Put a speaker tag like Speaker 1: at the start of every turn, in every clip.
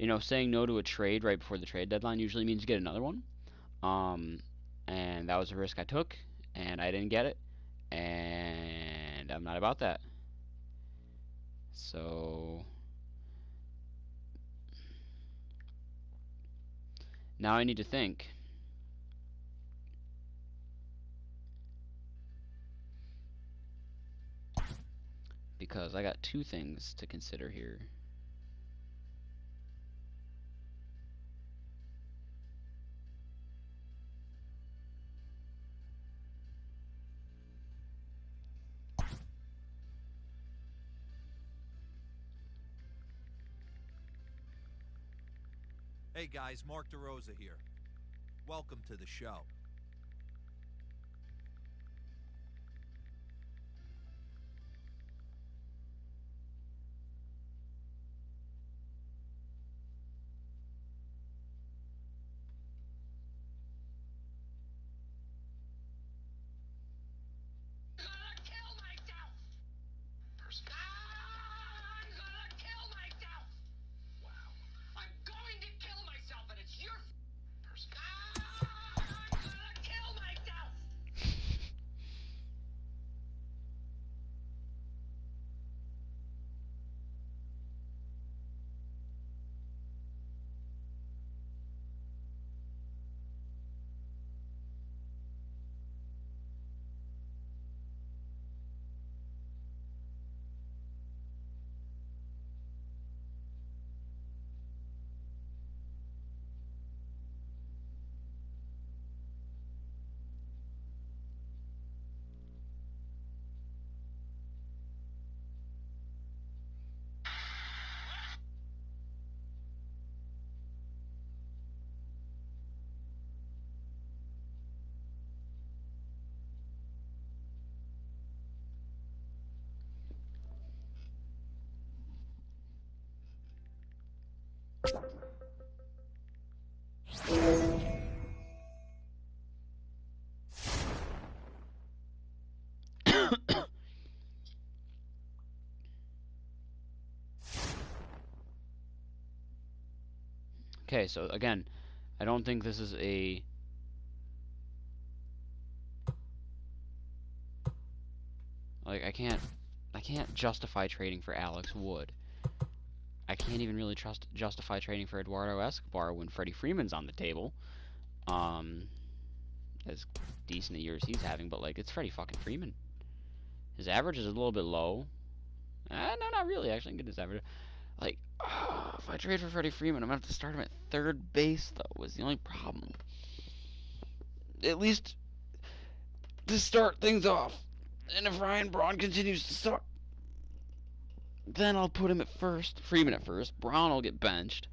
Speaker 1: you know, saying no to a trade right before the trade deadline usually means you get another one. Um, and that was a risk I took, and I didn't get it, and I'm not about that. So now I need to think because I got two things to consider here.
Speaker 2: Hey guys, Mark DeRosa here. Welcome to the show.
Speaker 1: Okay, so again, I don't think this is a like I can't justify trading for Alex Wood. I can't even really justify trading for Eduardo Escobar when Freddie Freeman's on the table. Um, as decent a year as he's having, but like it's Freddie fucking Freeman. His average is a little bit low. No, not really. Actually, I can get his average. Like, if I trade for Freddie Freeman, I'm gonna have to start him at third base. Though was the only problem. At least to start things off. And if Ryan Braun continues to suck, then I'll put him at first. Freeman at first. Braun will get benched.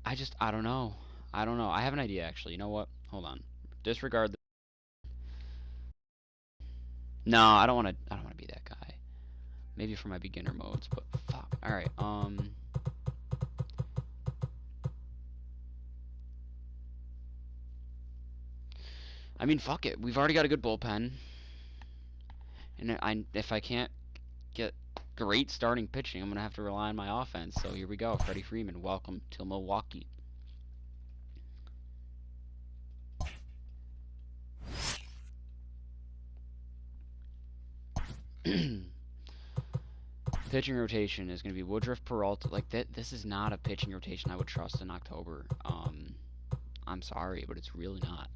Speaker 1: I don't know. I don't know. I have an idea actually. You know what? Hold on. Disregard. No, I don't want to. I don't want to be that guy. Maybe for my beginner modes, but fuck. All right. I mean, fuck it. We've already got a good bullpen, and if I can't get great starting pitching, I'm gonna have to rely on my offense. So here we go. Freddie Freeman, welcome to Milwaukee. Pitching rotation is going to be Woodruff, Peralta. Like that, this is not a pitching rotation I would trust in October. I'm sorry, but it's really not.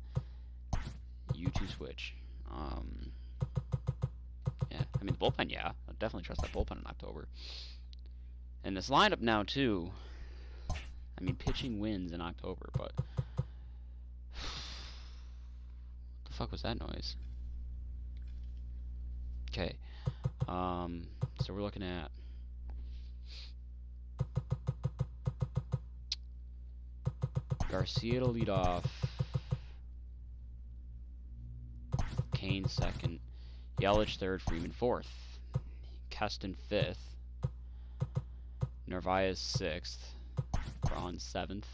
Speaker 1: U2 switch. Yeah, I mean bullpen. Yeah, I'd definitely trust that bullpen in October. And this lineup now too. I mean, pitching wins in October, but what the fuck was that noise? Okay. So we're looking at Garcia to lead off, Kane second, Yelich third, Freeman fourth, Keston fifth, Narvaez sixth, Braun seventh,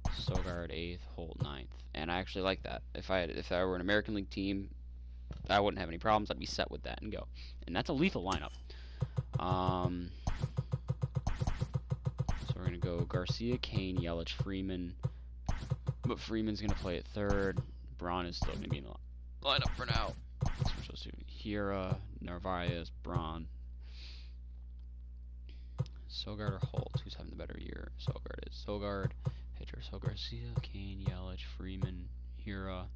Speaker 1: Sogard eighth, Holt ninth. And I actually like that. If I were an American League team, I wouldn't have any problems. I'd be set with that and go. And that's a lethal lineup. So we're going to go Garcia, Kane, Yelich, Freeman. But Freeman's going to play at third. Braun is still going to be in the lineup for now. So we're supposed to Hira, Narvaez, Braun. Sogard or Holt? Who's having the better year? Sogard is. Sogard, pitcher. So Garcia, Kane, Yelich, Freeman, Hira,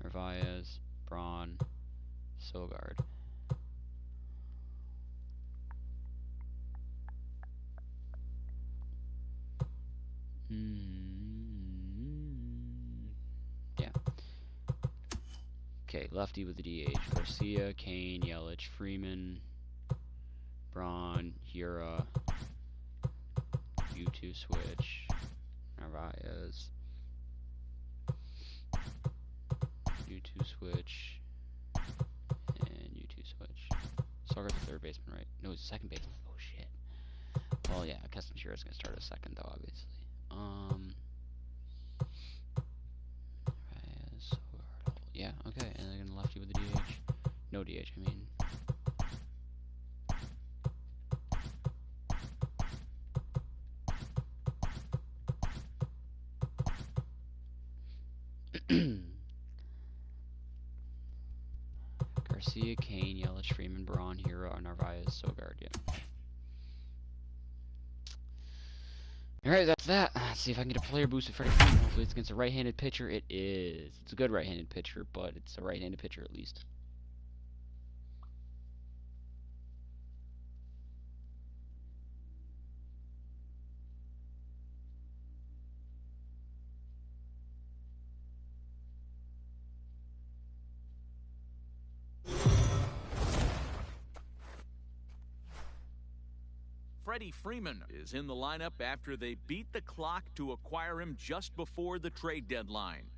Speaker 1: Narvaez, Braun, Sogard. Yeah. Okay, lefty with the DH. Garcia, Kane, Yelich, Freeman, Braun, Hira, U2 switch, Narvaez, U2 switch, and U2 switch. Sogard's the third baseman, right? No, he's the second baseman. Oh shit. Well, yeah, Custom Shira's gonna start a second though, obviously. Sogard, yeah, okay, and they're gonna lefty with the DH. No DH, I mean. Garcia, Kane, Yelich, Freeman, Braun, Hira, Narvaez, Sogard, yeah. Alright, that's that. Let's see if I can get a player boost with Freddie Freeman. Hopefully it's against a right-handed pitcher. It is. It's a good right-handed pitcher, but it's a right-handed pitcher at least.
Speaker 3: Freddie Freeman is in the lineup after they beat the clock to acquire him just before the trade deadline.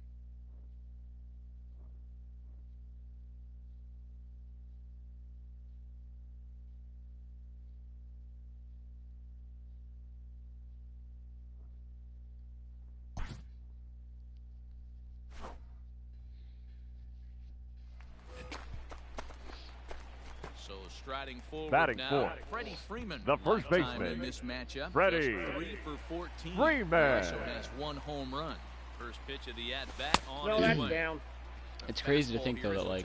Speaker 3: Striding forward
Speaker 4: batting
Speaker 3: now,
Speaker 4: fourth,
Speaker 3: Freddie Freeman,
Speaker 4: the first baseman,
Speaker 3: in this matchup,
Speaker 4: Freddie
Speaker 3: 3 for 14.
Speaker 4: Freeman.
Speaker 3: He also has 1 home run. First pitch of the at-bat on his way.
Speaker 5: Down.
Speaker 1: It's crazy to think though that like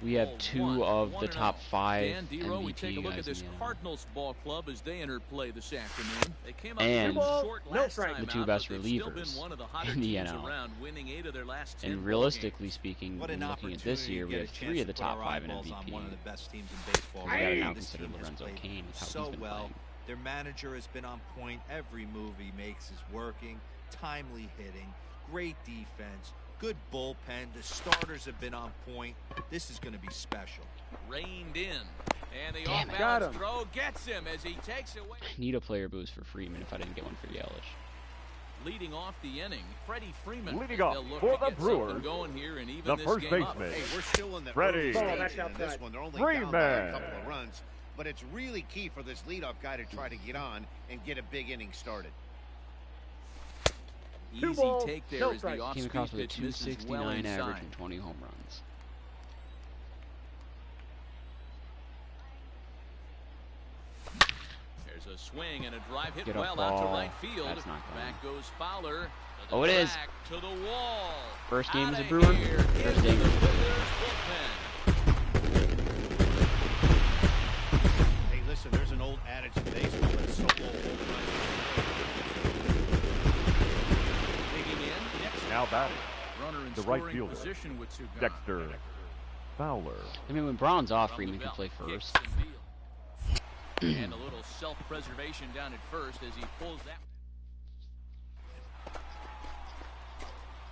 Speaker 1: we have 2 of the top 5 MVP
Speaker 3: we take a look at this
Speaker 1: guys in
Speaker 3: Cardinals ball club as they enter play this afternoon. They came up
Speaker 1: And
Speaker 3: short last
Speaker 5: strike.
Speaker 3: time
Speaker 1: the 2
Speaker 3: out,
Speaker 1: best
Speaker 3: but they've still
Speaker 1: relievers
Speaker 3: been one of the hotter
Speaker 1: in the
Speaker 3: teams
Speaker 1: NL.
Speaker 3: around, winning 8 of their last 10
Speaker 1: And
Speaker 3: ball
Speaker 1: realistically
Speaker 3: games.
Speaker 1: speaking,
Speaker 2: What
Speaker 1: when
Speaker 2: an
Speaker 1: looking at this
Speaker 2: opportunity
Speaker 1: year,
Speaker 2: to
Speaker 1: we
Speaker 2: get
Speaker 1: have
Speaker 2: a
Speaker 1: 3
Speaker 2: chance
Speaker 1: of the
Speaker 2: to put
Speaker 1: top
Speaker 2: our
Speaker 1: 5 in
Speaker 2: eyeballs
Speaker 1: MVP.
Speaker 2: on one of the best teams in baseball.
Speaker 1: We gotta now
Speaker 2: This
Speaker 1: consider
Speaker 2: team has
Speaker 1: Lorenzo
Speaker 2: played
Speaker 1: Cain with how
Speaker 2: so
Speaker 1: he's been
Speaker 2: well.
Speaker 1: playing.
Speaker 2: Their manager has been on point. Every move he makes is working. Timely hitting, great defense, good bullpen. The starters have been on point. This is going to be special.
Speaker 3: Reined in, and the
Speaker 1: Damn it.
Speaker 5: Got
Speaker 3: off-balance
Speaker 5: him.
Speaker 3: throw gets him as he takes away.
Speaker 1: I need a player boost for Freeman if I didn't get one for Yelich.
Speaker 3: Leading off the inning, Freddie Freeman.
Speaker 4: Leading off
Speaker 3: They'll look
Speaker 4: for
Speaker 3: to
Speaker 4: the
Speaker 3: get something
Speaker 4: Brewers,
Speaker 3: going here and even
Speaker 4: the
Speaker 3: this
Speaker 4: first
Speaker 3: game up.
Speaker 4: baseman,
Speaker 6: Hey, we're still in the
Speaker 4: Freddie
Speaker 6: early
Speaker 5: That's
Speaker 6: stages in this
Speaker 5: outside.
Speaker 6: one. They're only down by a
Speaker 4: Freeman.
Speaker 6: couple of runs, but it's really key for this leadoff guy to try to get on and get a big inning started.
Speaker 3: Easy
Speaker 5: balls,
Speaker 3: take there
Speaker 5: no
Speaker 3: as
Speaker 5: strike.
Speaker 3: the
Speaker 1: Came
Speaker 3: off-speed
Speaker 1: across with a
Speaker 3: pitch misses well
Speaker 1: 269
Speaker 3: inside.
Speaker 1: average and 20 home runs.
Speaker 3: There's a swing and a drive hit
Speaker 1: Get a
Speaker 3: well out to
Speaker 1: ball.
Speaker 3: right field.
Speaker 1: That's not going.
Speaker 3: Back goes Fowler. To the
Speaker 1: Oh, it is.
Speaker 3: track, to the wall.
Speaker 1: First game as a
Speaker 3: Outta
Speaker 1: Brewer.
Speaker 3: here,
Speaker 1: First
Speaker 3: into
Speaker 1: game
Speaker 3: the
Speaker 1: as a Brewer.
Speaker 3: Brewers bullpen.
Speaker 6: Hey, listen, there's an old adage in baseball that's so old.
Speaker 3: Digging in, next
Speaker 4: Now batting,
Speaker 3: runner in
Speaker 4: the right
Speaker 3: scoring
Speaker 4: fielder,
Speaker 3: position with two guys.
Speaker 4: Dexter Fowler.
Speaker 1: I mean, when Braun's off,
Speaker 3: From
Speaker 1: Freeman
Speaker 3: the
Speaker 1: can
Speaker 3: belt,
Speaker 1: play
Speaker 3: kicks
Speaker 1: first.
Speaker 3: and field. And a little self-preservation down at first as he pulls that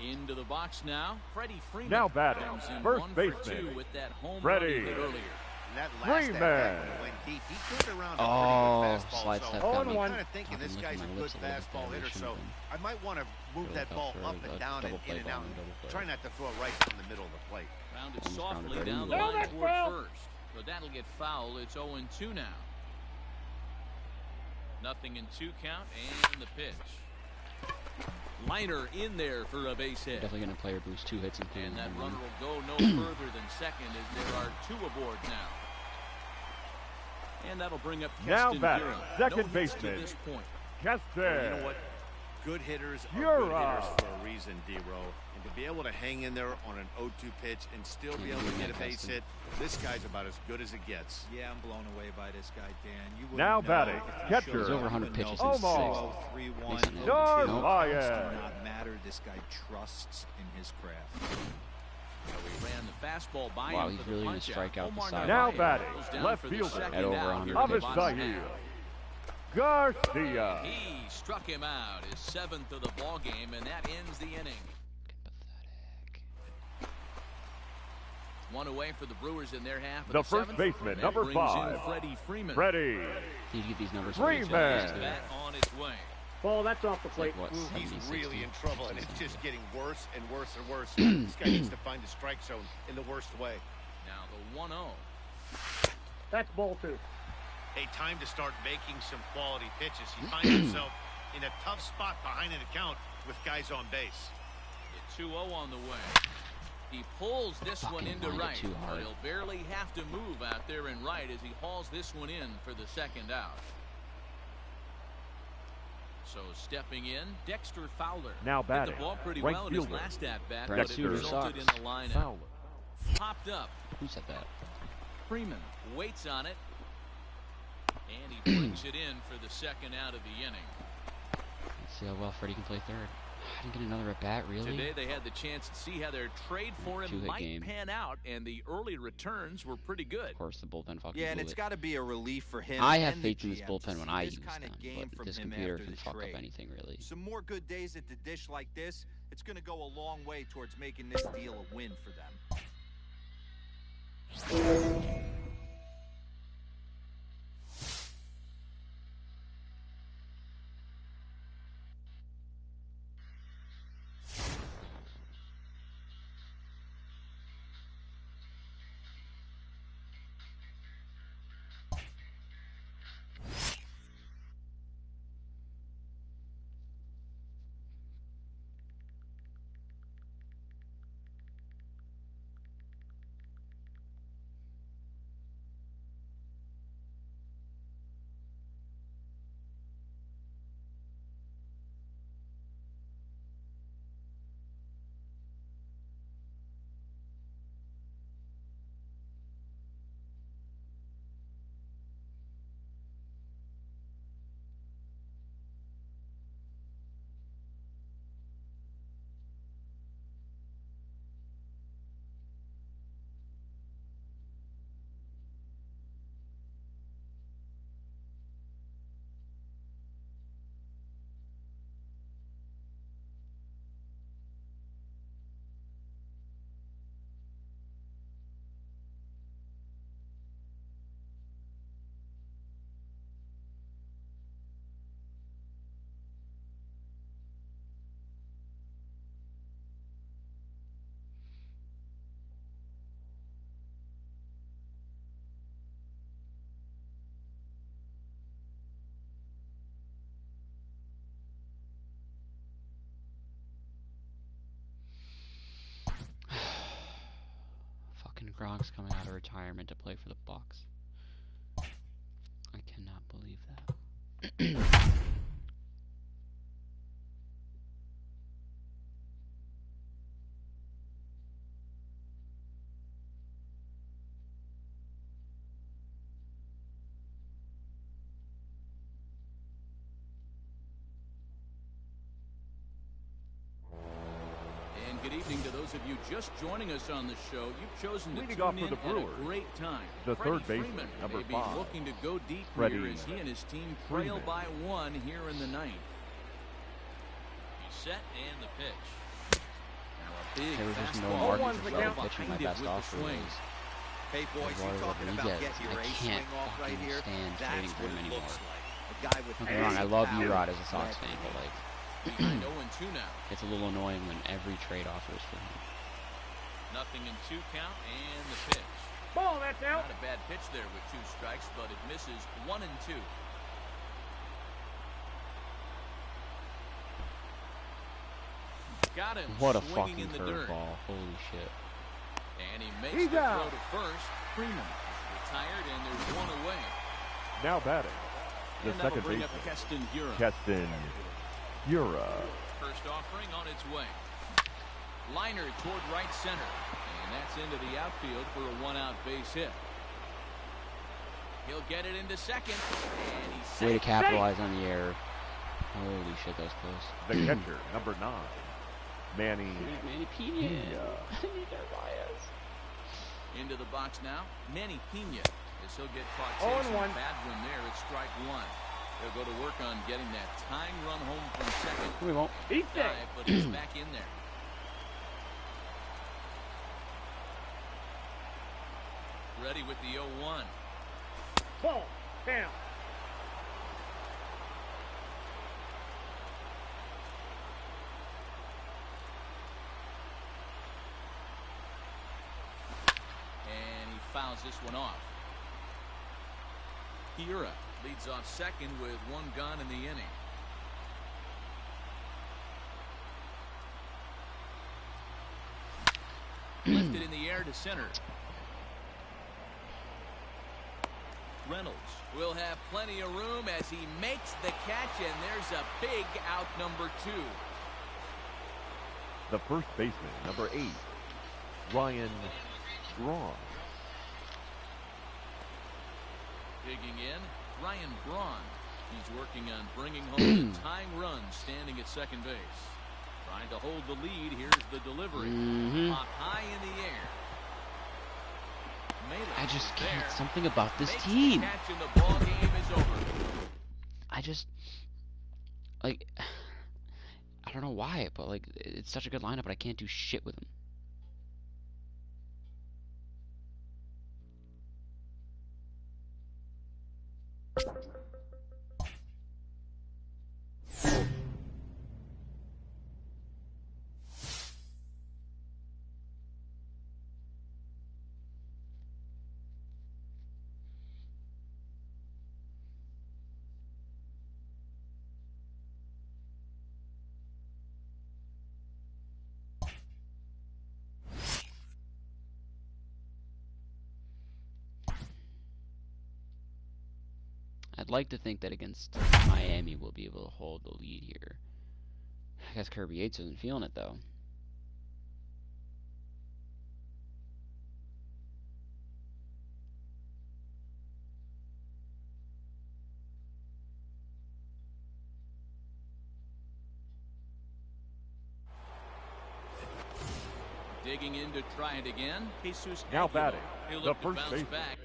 Speaker 3: into the box now. Freddie Freeman
Speaker 4: Now batting,
Speaker 3: comes in
Speaker 4: first
Speaker 3: 1 for
Speaker 4: baseman,
Speaker 3: 2 with that home
Speaker 4: Freddie.
Speaker 3: run he hit earlier.
Speaker 6: And that last
Speaker 4: Freeman.
Speaker 6: at-bat when he went deep, he turned around a
Speaker 1: Oh,
Speaker 6: pretty good fastball.
Speaker 1: slide
Speaker 6: So
Speaker 1: step
Speaker 5: Oh,
Speaker 1: got
Speaker 5: and
Speaker 1: me.
Speaker 5: one.
Speaker 6: I'm kind of thinking
Speaker 1: Talking
Speaker 6: this
Speaker 1: with
Speaker 6: guy's
Speaker 1: my
Speaker 6: a good
Speaker 1: lips a little bit
Speaker 6: fastball
Speaker 1: there.
Speaker 6: hitter,
Speaker 1: Should've
Speaker 6: so
Speaker 1: been.
Speaker 6: I might want to move
Speaker 1: Really
Speaker 6: that ball
Speaker 1: tough
Speaker 6: up
Speaker 1: for
Speaker 6: and
Speaker 1: a
Speaker 6: down
Speaker 1: double
Speaker 6: and
Speaker 1: play
Speaker 6: in and
Speaker 1: ball
Speaker 6: out.
Speaker 1: and double play.
Speaker 6: Try not to throw it right from the middle of the plate.
Speaker 3: Rounded
Speaker 1: Almost
Speaker 3: softly
Speaker 1: rounded
Speaker 3: down the
Speaker 1: right
Speaker 5: into
Speaker 3: line
Speaker 5: it. No,
Speaker 3: toward
Speaker 5: that's foul.
Speaker 3: first. But that'll get foul. It's 0-2 now. Nothing in 2 count and the pitch. Liner in there for a base hit.
Speaker 1: Definitely going to player boost 2 hits and 3.
Speaker 3: And that runner will go no further than second as there are 2 aboard now. And that'll bring up
Speaker 4: Now
Speaker 3: Keston
Speaker 4: batting,
Speaker 3: Hiura.
Speaker 4: second
Speaker 3: No hits to
Speaker 4: baseman.
Speaker 3: this point.
Speaker 4: Keston.
Speaker 6: You know what? Good hitters are
Speaker 4: You're
Speaker 6: good hitters
Speaker 4: up.
Speaker 6: for a reason, D-Row. And to be able to hang in there on an 0-2 pitch and still be able to get a base hit, this guy's about as good as it gets.
Speaker 2: Yeah, I'm blown away by this guy, Dan. You
Speaker 4: Now
Speaker 2: wouldn't know
Speaker 4: batting,
Speaker 2: if you
Speaker 4: catcher.
Speaker 2: showed
Speaker 1: He's
Speaker 2: up.
Speaker 1: over 100
Speaker 2: You wouldn't
Speaker 1: pitches
Speaker 2: know.
Speaker 1: in
Speaker 4: Omar.
Speaker 2: 3-1,
Speaker 1: Mason
Speaker 2: 0-2.
Speaker 4: Your
Speaker 2: Counts
Speaker 4: Lion.
Speaker 2: do not matter. This guy trusts in his craft.
Speaker 3: So he ran the fastball by
Speaker 1: Wow,
Speaker 3: him
Speaker 1: he's
Speaker 3: for the
Speaker 1: really gonna
Speaker 3: punch
Speaker 1: strike out the
Speaker 3: Omar
Speaker 1: side.
Speaker 4: Now
Speaker 3: Narvaez
Speaker 4: batting,
Speaker 3: goes down
Speaker 4: left
Speaker 3: for the
Speaker 4: fielder.
Speaker 3: second
Speaker 1: At over
Speaker 3: out
Speaker 1: 100
Speaker 3: here in the
Speaker 1: pitches.
Speaker 3: bottom
Speaker 4: Avisail.
Speaker 3: half.
Speaker 4: Garcia.
Speaker 3: He struck him out, his 7th of the ball game, and that ends the inning.
Speaker 1: Pathetic.
Speaker 3: 1 away for the Brewers in their half of
Speaker 4: The
Speaker 3: the
Speaker 4: first
Speaker 3: 7th.
Speaker 4: baseman,
Speaker 3: That
Speaker 4: number
Speaker 3: brings
Speaker 4: 5.
Speaker 3: in Freddie Freeman.
Speaker 4: Freddie.
Speaker 1: Need to get these numbers
Speaker 4: Freeman.
Speaker 3: That on its way.
Speaker 5: Ball, that's off the
Speaker 1: It's
Speaker 5: plate.
Speaker 1: like, what,
Speaker 6: Ooh, he's
Speaker 1: 70,
Speaker 6: really
Speaker 1: 60,
Speaker 6: in trouble, and it's
Speaker 1: 60.
Speaker 6: just getting worse and worse and worse. This guy needs to find the strike zone in the worst way.
Speaker 3: Now the 1-0.
Speaker 5: That's ball 2.
Speaker 6: Hey, time to start making some quality pitches. He finds himself in a tough spot behind an account with guys on base.
Speaker 3: The 2-0 on the way. He pulls this one
Speaker 1: Fucking
Speaker 3: into
Speaker 1: lined it
Speaker 3: right,
Speaker 1: too
Speaker 3: but
Speaker 1: hard.
Speaker 3: he'll barely have to move out there in right as he hauls this one in for the second out. So stepping in, Dexter Fowler.
Speaker 4: Now
Speaker 3: Hit
Speaker 4: batting,
Speaker 3: the ball pretty
Speaker 4: right
Speaker 3: well in his
Speaker 4: fielder.
Speaker 3: last at-bat,
Speaker 1: Brent
Speaker 3: but it
Speaker 1: Suter
Speaker 3: resulted in
Speaker 1: sucks.
Speaker 3: the lineup.
Speaker 4: Fowler.
Speaker 3: Popped up.
Speaker 1: Who said that?
Speaker 3: Freeman waits on it. And he brings it in for the second out of the inning.
Speaker 1: Let's see how well Freddie can play third. I didn't get another at bat, really?
Speaker 3: Today they had the chance to see how their trade for him
Speaker 1: Two-hit
Speaker 3: might
Speaker 1: game.
Speaker 3: pan out, and the early returns were pretty good.
Speaker 1: Of course, the bullpen fucking
Speaker 2: Yeah, and
Speaker 1: blew
Speaker 2: it's
Speaker 1: it.
Speaker 2: got to be a relief for him.
Speaker 1: I have
Speaker 2: and the
Speaker 1: faith in this
Speaker 2: GM
Speaker 1: bullpen
Speaker 2: to
Speaker 1: when
Speaker 2: see
Speaker 1: I
Speaker 2: this
Speaker 1: use
Speaker 2: kind
Speaker 1: them,
Speaker 2: of game
Speaker 1: but
Speaker 2: from
Speaker 1: this
Speaker 2: him
Speaker 1: computer
Speaker 2: after
Speaker 1: can
Speaker 2: the
Speaker 1: fuck up
Speaker 2: trade.
Speaker 1: anything, really.
Speaker 2: Some more good days at the dish like this, it's going to go a long way towards making this deal a win for them.
Speaker 1: Fucking Gronk's coming out of retirement to play for the Bucks. I cannot believe that.
Speaker 3: And good evening to those of you just joining us on the show. You've chosen to
Speaker 4: Leading
Speaker 3: tune
Speaker 4: off for
Speaker 3: in
Speaker 4: the
Speaker 3: at
Speaker 4: Brewers,
Speaker 3: a great time.
Speaker 4: the
Speaker 3: Freddie
Speaker 4: third baseman,
Speaker 3: Freeman
Speaker 4: number
Speaker 3: may be
Speaker 4: 5.
Speaker 3: looking to go deep
Speaker 4: Freddie
Speaker 3: here as he and his team
Speaker 4: Freeman.
Speaker 3: trail by 1 here in the 9th. He's set and the pitch. Now a big
Speaker 1: There was just no
Speaker 3: fastball
Speaker 1: margin
Speaker 5: one's
Speaker 1: for
Speaker 5: the
Speaker 1: Freddie
Speaker 5: count.
Speaker 1: pitching my
Speaker 3: behind it
Speaker 1: best
Speaker 3: with the
Speaker 1: offer
Speaker 3: swing.
Speaker 1: is
Speaker 2: Hey, boys,
Speaker 1: Eduardo
Speaker 2: you're talking about
Speaker 1: Rodriguez.
Speaker 2: getting your
Speaker 1: I
Speaker 2: A
Speaker 1: can't
Speaker 2: swing off right
Speaker 1: fucking
Speaker 2: here.
Speaker 1: stand
Speaker 2: That's
Speaker 1: trading for
Speaker 2: what
Speaker 1: him
Speaker 2: it looks
Speaker 1: anymore.
Speaker 2: like. A guy with
Speaker 1: Don't get me wrong, I love
Speaker 2: power
Speaker 1: U-Rod as a Sox
Speaker 2: that
Speaker 1: fan, but like,
Speaker 3: Behind 0-2 now.
Speaker 1: it's a little annoying when every trade offer is for him.
Speaker 3: Nothing in 2 count and the pitch.
Speaker 5: Ball, that's out.
Speaker 3: Not a bad pitch there with 2 strikes, but it misses 1 and 2. Got him
Speaker 1: What a
Speaker 3: swinging
Speaker 1: fucking
Speaker 3: in the dirt.
Speaker 1: curveball. Holy shit.
Speaker 3: And he makes
Speaker 5: He's
Speaker 3: the
Speaker 5: out.
Speaker 3: throw to first. Freeman is retired, and there's one away.
Speaker 4: Now batting, the
Speaker 3: And that'll
Speaker 4: second
Speaker 3: bring up
Speaker 4: baseman,
Speaker 3: Keston Hiura.
Speaker 4: Keston Hiura.
Speaker 3: First offering on its way. Liner toward right center. And that's into the outfield for a one-out base hit. He'll get it into second. And he's
Speaker 1: Way to
Speaker 3: safe.
Speaker 1: capitalize on the error. Holy shit, that was close.
Speaker 4: The catcher, number 9, Manny
Speaker 1: Manny Pena.
Speaker 4: Pena.
Speaker 3: Into the box now. Manny Pena. As he'll get caught
Speaker 5: 0-1.
Speaker 3: chasing a bad one there at strike one. They'll go to work on getting that tying run home from second.
Speaker 1: We won't.
Speaker 5: He's
Speaker 3: Dive,
Speaker 5: safe.
Speaker 3: but he's back in there. Ready with the 0-1.
Speaker 5: Ball. Down.
Speaker 3: And he fouls this one off. Hiura leads off second with one gone in the inning. Lifted in the air to center. Reynolds will have plenty of room as he makes the catch, and there's a big out number 2.
Speaker 4: The first baseman, number 8, Ryan Braun.
Speaker 3: Digging in, Ryan Braun. He's working on bringing home the tying run, standing at second base. Trying to hold the lead. Here's the delivery. Up high in the air.
Speaker 1: I just can't.
Speaker 3: There.
Speaker 1: Something about this
Speaker 3: Makes
Speaker 1: team.
Speaker 3: The catch and the ball game is over.
Speaker 1: I just, like, I don't know why, but like, it's such a good lineup, but I can't do shit with them. I'd like to think that against Miami we'll be able to hold the lead here. I guess Kirby Yates isn't feeling it though.
Speaker 3: Digging in to try it again. Jesus
Speaker 4: Now
Speaker 3: Aguilar.
Speaker 4: batting,
Speaker 3: He'll
Speaker 4: the
Speaker 3: look to
Speaker 4: first
Speaker 3: bounce
Speaker 4: baseman.
Speaker 3: back.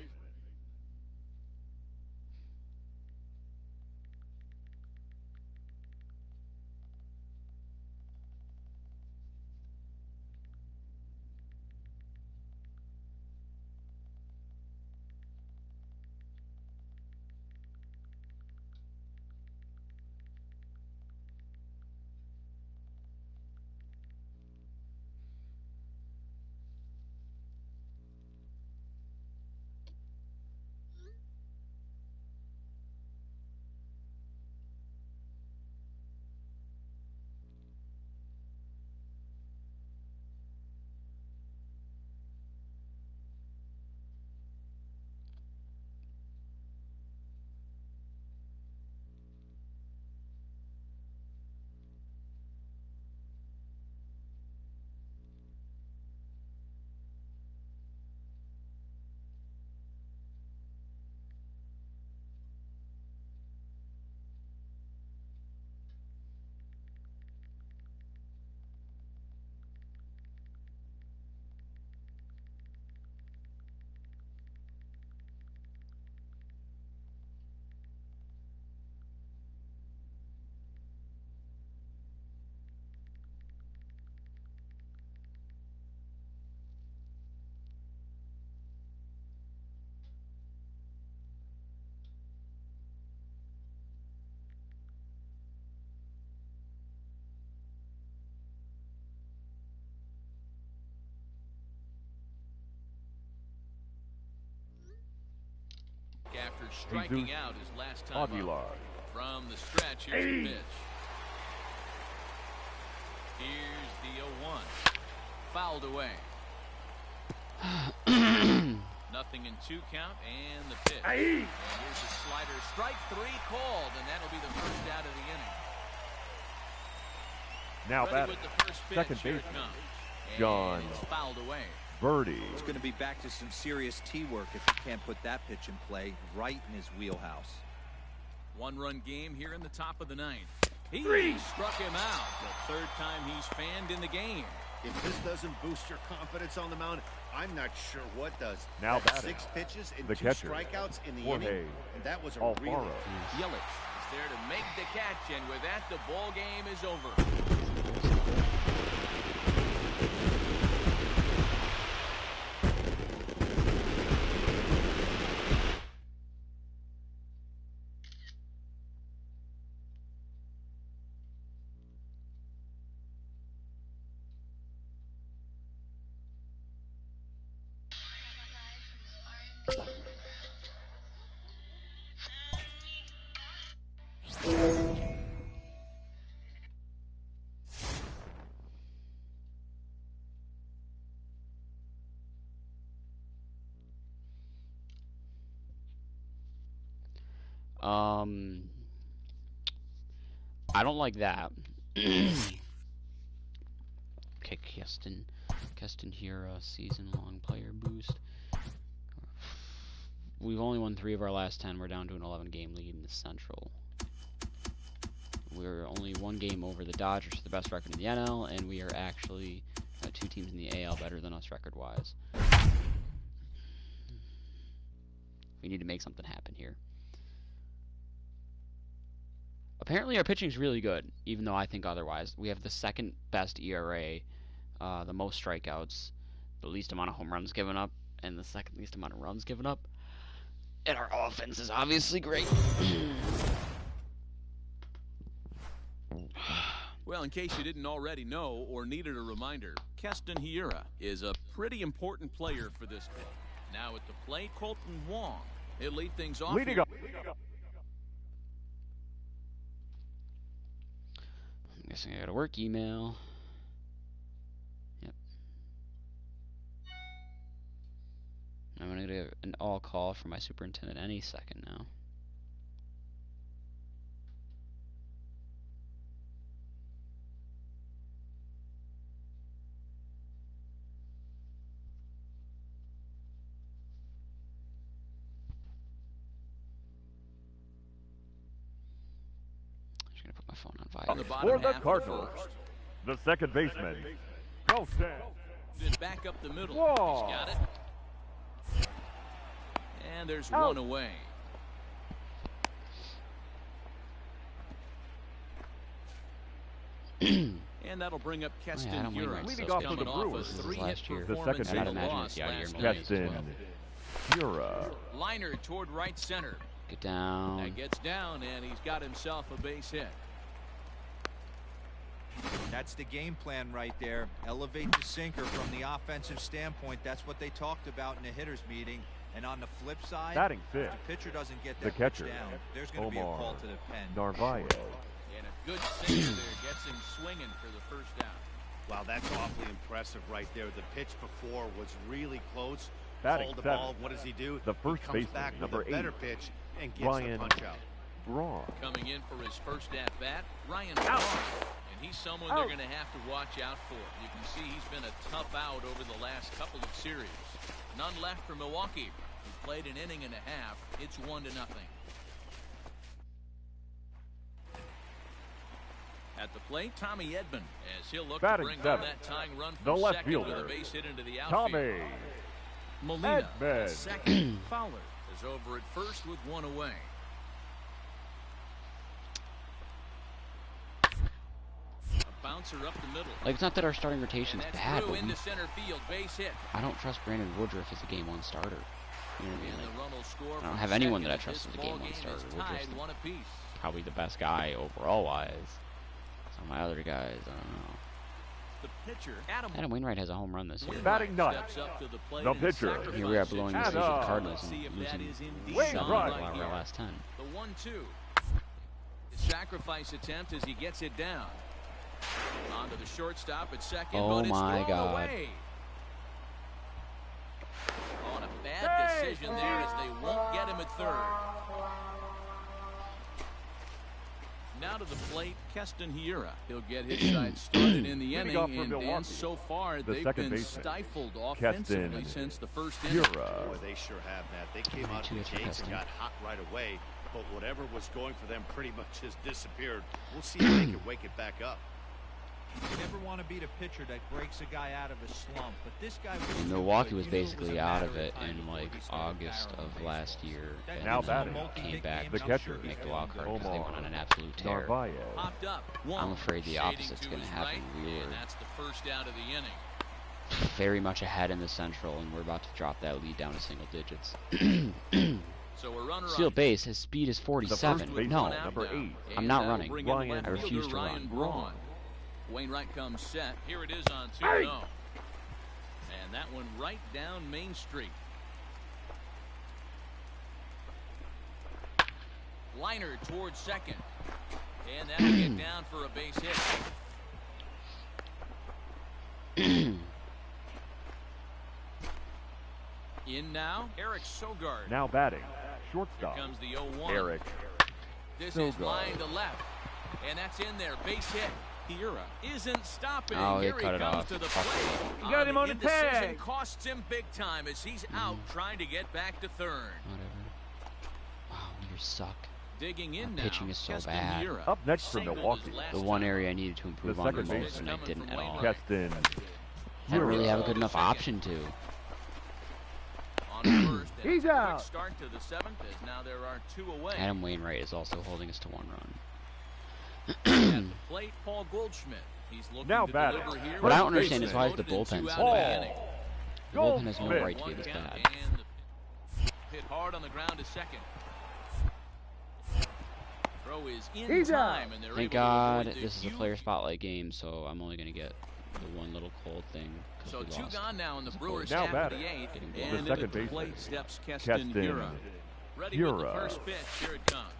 Speaker 3: After striking
Speaker 4: Jesus
Speaker 3: out his last time up.
Speaker 4: Aguilar.
Speaker 3: From the stretch, here's the pitch. Here's fouled away. 0-2 count and the pitch. And here's a slider. Strike 3 called, and that'll be the first out of the inning.
Speaker 4: Now
Speaker 3: Ready
Speaker 4: batting,
Speaker 3: with the first pitch.
Speaker 4: second
Speaker 3: Here it
Speaker 4: baseman,
Speaker 3: comes. And
Speaker 4: John
Speaker 3: it's fouled away.
Speaker 4: Birdie.
Speaker 2: It's going to be back to some serious tee work if he can't put that pitch in play right in his wheelhouse.
Speaker 3: 1-run game here in the top of the 9th. He struck him out. The 3rd time he's fanned in the game.
Speaker 6: If this doesn't boost your confidence on the mound, I'm not sure what does.
Speaker 4: Now
Speaker 6: That's
Speaker 4: batting,
Speaker 6: 6 pitches and
Speaker 4: the
Speaker 6: 2
Speaker 4: catcher,
Speaker 6: strikeouts in the
Speaker 4: Jorge
Speaker 6: inning, and that was a
Speaker 4: Alfaro.
Speaker 6: really.
Speaker 3: Yelich is there to make the catch, and with that, the ball game is over.
Speaker 1: I don't like that. Okay, Keston here, season-long player boost. We've only won 3 of our last 10. We're down to an 11-game lead in the Central. We're only 1 game over the Dodgers, the best record in the NL, and we are actually 2 teams in the AL better than us record-wise. We need to make something happen here. Apparently our pitching's really good, even though I think otherwise. We have the 2nd best ERA, the most strikeouts, the least amount of home runs given up, and the 2nd least amount of runs given up. And our offense is obviously great.
Speaker 3: Well, in case you didn't already know or needed a reminder, Keston Hiura is a pretty important player for this team. Now at the plate, Colton Wong. He'll lead things off.
Speaker 4: Leading up.
Speaker 1: I'm guessing I got a work email. Yep. I'm going to get an all call from my superintendent any second now. My phone on vibrate.
Speaker 4: For the Cardinals, the 2nd baseman, Colton.
Speaker 3: Back up the middle.
Speaker 4: Whoa.
Speaker 3: He's got it. And there's 1 away. And that'll bring up Keston Hiura.
Speaker 4: Leading off for the Brewers.
Speaker 3: A 3-hit
Speaker 4: The
Speaker 3: performance
Speaker 4: second
Speaker 3: in the
Speaker 4: baseman,
Speaker 3: loss last night.
Speaker 4: Keston Hiura.
Speaker 3: Liner toward right center.
Speaker 1: Get down.
Speaker 3: That gets down, and he's got himself a base hit.
Speaker 2: That's the game plan right there. Elevate the sinker from the offensive standpoint. That's what they talked about in the hitters meeting. And on the flip side,
Speaker 4: Batting
Speaker 2: if
Speaker 4: 5th,
Speaker 2: the pitcher doesn't get
Speaker 4: the
Speaker 2: that
Speaker 4: catcher,
Speaker 2: pitch down, there's going to be a
Speaker 4: Omar
Speaker 2: call to the pen.
Speaker 4: Narvaez.
Speaker 3: And a good sinker there gets him swinging for the first out.
Speaker 6: Wow, that's awfully impressive right there. The pitch before was really close.
Speaker 4: Batting
Speaker 6: Called the
Speaker 4: 7th,
Speaker 6: ball. What does he do?
Speaker 4: the first
Speaker 6: he comes
Speaker 4: baseman,
Speaker 6: back with
Speaker 4: number
Speaker 6: a better
Speaker 4: 8,
Speaker 6: pitch and gets
Speaker 4: Ryan
Speaker 6: the punch out.
Speaker 4: Braun.
Speaker 3: Coming in for his first at-bat, Ryan Braun. And he's someone they're going to have to watch out for. You can see he's been a tough out over the last couple of series. None left for Milwaukee, who played an inning and a half. It's 1-0. At the plate, Tommy Edman, as he'll look
Speaker 4: Batting
Speaker 3: to bring
Speaker 4: 7th,
Speaker 3: home that tying run
Speaker 4: the
Speaker 3: from
Speaker 4: left
Speaker 3: second
Speaker 4: fielder,
Speaker 3: with a base hit into the outfield.
Speaker 4: Tommy
Speaker 3: Molina
Speaker 4: Edman.
Speaker 3: at second. Fowler is over at first with 1 away. A bouncer up the middle.
Speaker 1: Like, it's not that our starting rotation's
Speaker 3: And that's
Speaker 1: bad,
Speaker 3: through
Speaker 1: but
Speaker 3: into center field, base hit.
Speaker 1: I don't trust Brandon Woodruff as a game 1 starter. You know what I mean?
Speaker 3: And
Speaker 1: Like,
Speaker 3: the run will score
Speaker 1: I don't
Speaker 3: from
Speaker 1: have anyone
Speaker 3: second
Speaker 1: that I
Speaker 3: as
Speaker 1: trust
Speaker 3: this
Speaker 1: as a game
Speaker 3: ball
Speaker 1: 1
Speaker 3: game
Speaker 1: starter.
Speaker 3: is
Speaker 1: Woodruff's
Speaker 3: tied 1 apiece.
Speaker 1: probably the best guy overall-wise. Some of my other guys, I don't know.
Speaker 3: The pitcher, Adam
Speaker 1: Wainwright has a home run this year.
Speaker 4: Batting 9th,
Speaker 3: steps up to the plate
Speaker 4: the
Speaker 3: and
Speaker 4: pitcher.
Speaker 3: sacrifices
Speaker 1: Here we are blowing the
Speaker 3: it.
Speaker 1: streak of the
Speaker 4: Adam.
Speaker 1: Cardinals
Speaker 3: See
Speaker 1: and
Speaker 3: if that
Speaker 1: losing
Speaker 3: is indeed
Speaker 4: 9
Speaker 3: done
Speaker 4: right
Speaker 1: of
Speaker 3: right
Speaker 1: our
Speaker 3: here.
Speaker 1: last 10.
Speaker 3: The 1-2. His sacrifice attempt as he gets it down. On to the shortstop at second,
Speaker 1: Oh
Speaker 3: but it's
Speaker 1: my
Speaker 3: thrown
Speaker 1: God.
Speaker 3: away. Oh, and a bad decision there as they won't get him at third. Now to the plate, Keston Hiura. He'll get his side started in the
Speaker 4: Leading
Speaker 3: inning,
Speaker 4: off for
Speaker 3: and
Speaker 4: Milwaukee,
Speaker 3: Dan, so far
Speaker 4: the
Speaker 3: they've
Speaker 4: second
Speaker 3: been
Speaker 4: baseman,
Speaker 3: stifled offensively
Speaker 4: Keston
Speaker 3: since the first inning.
Speaker 4: Hiura.
Speaker 6: Boy, they sure have, Matt. They came out of the gates and got hot right away, but whatever was going for them pretty much has disappeared. We'll see if they can wake it back up.
Speaker 2: You never want to beat a pitcher that breaks a guy out of a slump, but this guy was
Speaker 1: And
Speaker 2: too
Speaker 1: Milwaukee
Speaker 2: good.
Speaker 1: was
Speaker 2: You knew it
Speaker 1: basically
Speaker 2: a
Speaker 1: out
Speaker 2: matter
Speaker 1: of it
Speaker 2: time
Speaker 1: in
Speaker 2: before
Speaker 1: like
Speaker 2: he started
Speaker 1: August
Speaker 2: barreling
Speaker 1: of
Speaker 2: baseball.
Speaker 1: last year,
Speaker 2: That
Speaker 1: and
Speaker 4: Now
Speaker 2: was a
Speaker 4: batting,
Speaker 1: came back
Speaker 4: the
Speaker 1: to
Speaker 4: catcher,
Speaker 1: make the wild card because they
Speaker 4: Omar
Speaker 1: went on an absolute tear.
Speaker 4: Narvaez.
Speaker 3: Popped up.
Speaker 1: I'm afraid the
Speaker 3: Shading
Speaker 1: opposite's
Speaker 3: to
Speaker 1: going to
Speaker 3: his
Speaker 1: happen.
Speaker 3: right,
Speaker 1: We were
Speaker 3: and that's the first out of the inning.
Speaker 1: very much ahead in the Central, and we're about to drop that lead down to single digits.
Speaker 3: So a runner
Speaker 1: Steal
Speaker 3: on
Speaker 1: base, his speed is
Speaker 4: The
Speaker 1: 47.
Speaker 4: first baseman,
Speaker 1: No,
Speaker 4: number 8.
Speaker 1: I'm not running.
Speaker 4: Ryan
Speaker 1: I refuse to
Speaker 3: Ryan
Speaker 1: run.
Speaker 3: Braun. Wainwright comes set. Here it is on 2-0. And that one right down Main Street. Liner towards second. And that'll get down for a base hit. In now, Eric Sogard.
Speaker 4: Now batting,
Speaker 3: Here
Speaker 4: shortstop,
Speaker 3: comes the 0-1.
Speaker 4: Eric
Speaker 3: This is
Speaker 4: Sogard.
Speaker 3: line to left. And that's in there. Base hit. Hiura isn't stopping.
Speaker 1: Oh, they
Speaker 3: Here he
Speaker 1: cut it
Speaker 3: comes
Speaker 1: off.
Speaker 3: to the
Speaker 1: Fuck
Speaker 3: plate.
Speaker 1: it.
Speaker 5: You got him on the
Speaker 3: indecision
Speaker 5: tag.
Speaker 3: costs him big time as he's out trying to get back to third.
Speaker 1: Whatever. Wow, you suck.
Speaker 3: Digging in
Speaker 1: Our
Speaker 3: now.
Speaker 1: pitching is so
Speaker 3: Keston
Speaker 1: bad.
Speaker 3: Hiura.
Speaker 4: Up next for
Speaker 3: Singled
Speaker 4: Milwaukee,
Speaker 3: his last
Speaker 1: The one
Speaker 3: time.
Speaker 1: area I needed to improve
Speaker 4: The
Speaker 1: on the
Speaker 4: second
Speaker 1: most, and I
Speaker 3: baseman.
Speaker 1: didn't at all.
Speaker 4: Keston
Speaker 1: I don't really have a
Speaker 4: Hiura.
Speaker 1: good enough option to.
Speaker 3: On first, and
Speaker 5: He's
Speaker 3: a quick
Speaker 5: out.
Speaker 3: start to the seventh as now there are two away.
Speaker 1: Adam Wainwright is also holding us to 1 run.
Speaker 3: At the plate, Paul Goldschmidt. He's looking
Speaker 4: Now
Speaker 3: to
Speaker 4: batting.
Speaker 3: deliver here.
Speaker 1: What I don't
Speaker 4: First
Speaker 1: understand is why is the
Speaker 3: Loaded in
Speaker 1: bullpen
Speaker 3: two
Speaker 1: so
Speaker 3: out of the
Speaker 1: bad?
Speaker 3: inning.
Speaker 1: The bullpen has no
Speaker 4: Goldschmidt.
Speaker 1: right to be
Speaker 3: One
Speaker 1: this
Speaker 3: count,
Speaker 1: bad.
Speaker 3: and the hit hard on the ground to second. Throw is in
Speaker 5: He's
Speaker 3: time,
Speaker 5: out.
Speaker 3: and they're
Speaker 1: Thank
Speaker 3: able to
Speaker 1: God
Speaker 3: avoid the
Speaker 1: this is a
Speaker 3: huge-
Speaker 1: player spotlight game, so I'm only going to get the one little cold thing. 'Cause
Speaker 3: So
Speaker 1: we
Speaker 3: two
Speaker 1: lost.
Speaker 3: gone now in the Brewers
Speaker 4: Now
Speaker 3: half of
Speaker 4: batting.
Speaker 3: the eighth,
Speaker 1: Getting
Speaker 3: and
Speaker 1: blown.
Speaker 4: The
Speaker 3: into
Speaker 4: second
Speaker 3: the
Speaker 4: baseman,
Speaker 3: plate steps Keston
Speaker 4: Keston
Speaker 3: Hiura. Ready with the
Speaker 4: Hiura.
Speaker 3: first pitch. Here it comes.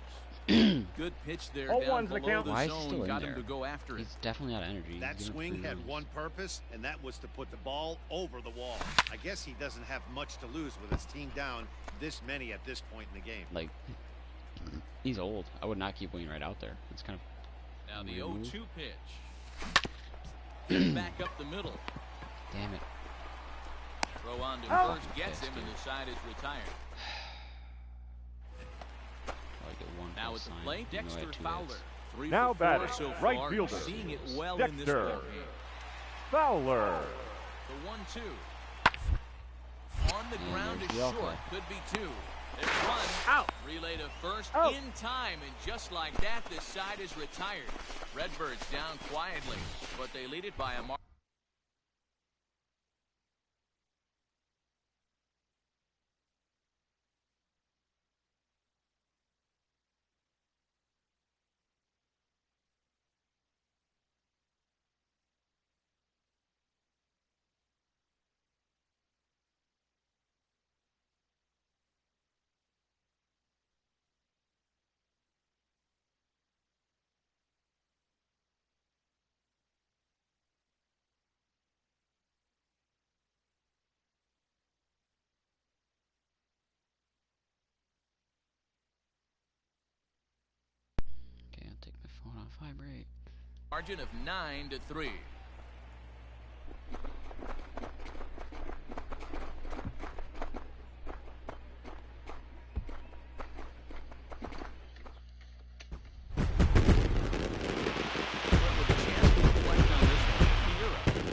Speaker 3: Good pitch there
Speaker 5: Oh,
Speaker 3: down
Speaker 5: one's the
Speaker 3: below
Speaker 5: count.
Speaker 3: the
Speaker 1: Why is he
Speaker 3: zone.
Speaker 1: still in
Speaker 3: Got him
Speaker 1: there?
Speaker 3: to go after it.
Speaker 1: He's definitely out of energy.
Speaker 6: That
Speaker 1: He's giving
Speaker 6: swing
Speaker 1: 3
Speaker 6: had
Speaker 1: runs.
Speaker 6: one purpose, and that was to put the ball over the wall. I guess he doesn't have much to lose with his team down this many at this point in the game.
Speaker 1: Like, he's old. I would not keep Wainwright out there. It's kind of
Speaker 3: Now the
Speaker 1: weird move.
Speaker 3: 0-2 pitch. Hit back up the middle.
Speaker 1: Damn it.
Speaker 3: Throw on to
Speaker 5: Oh.
Speaker 3: first, gets him, and the side is retired.
Speaker 1: Probably get one
Speaker 3: Now
Speaker 1: full
Speaker 3: at the
Speaker 1: sign,
Speaker 3: plate,
Speaker 1: even though I had
Speaker 3: Dexter
Speaker 1: 2
Speaker 3: Fowler.
Speaker 1: hits.
Speaker 3: 3
Speaker 4: Now
Speaker 3: for 4
Speaker 4: batting,
Speaker 3: so
Speaker 4: right
Speaker 3: far,
Speaker 4: fielder,
Speaker 3: seeing it well in this
Speaker 4: Dexter
Speaker 3: ball game.
Speaker 4: Fowler.
Speaker 3: The 1-2. On the
Speaker 1: And
Speaker 3: ground
Speaker 1: there's
Speaker 3: is
Speaker 1: the alpha.
Speaker 3: short. Could be 2. There's 1.
Speaker 5: Out.
Speaker 3: Relay to first
Speaker 5: Out.
Speaker 3: in time, and just like that, this side is retired. Redbirds down quietly, but they lead it by a mark.
Speaker 1: Okay, I'll take my phone off vibrate.
Speaker 3: Margin of 9-3.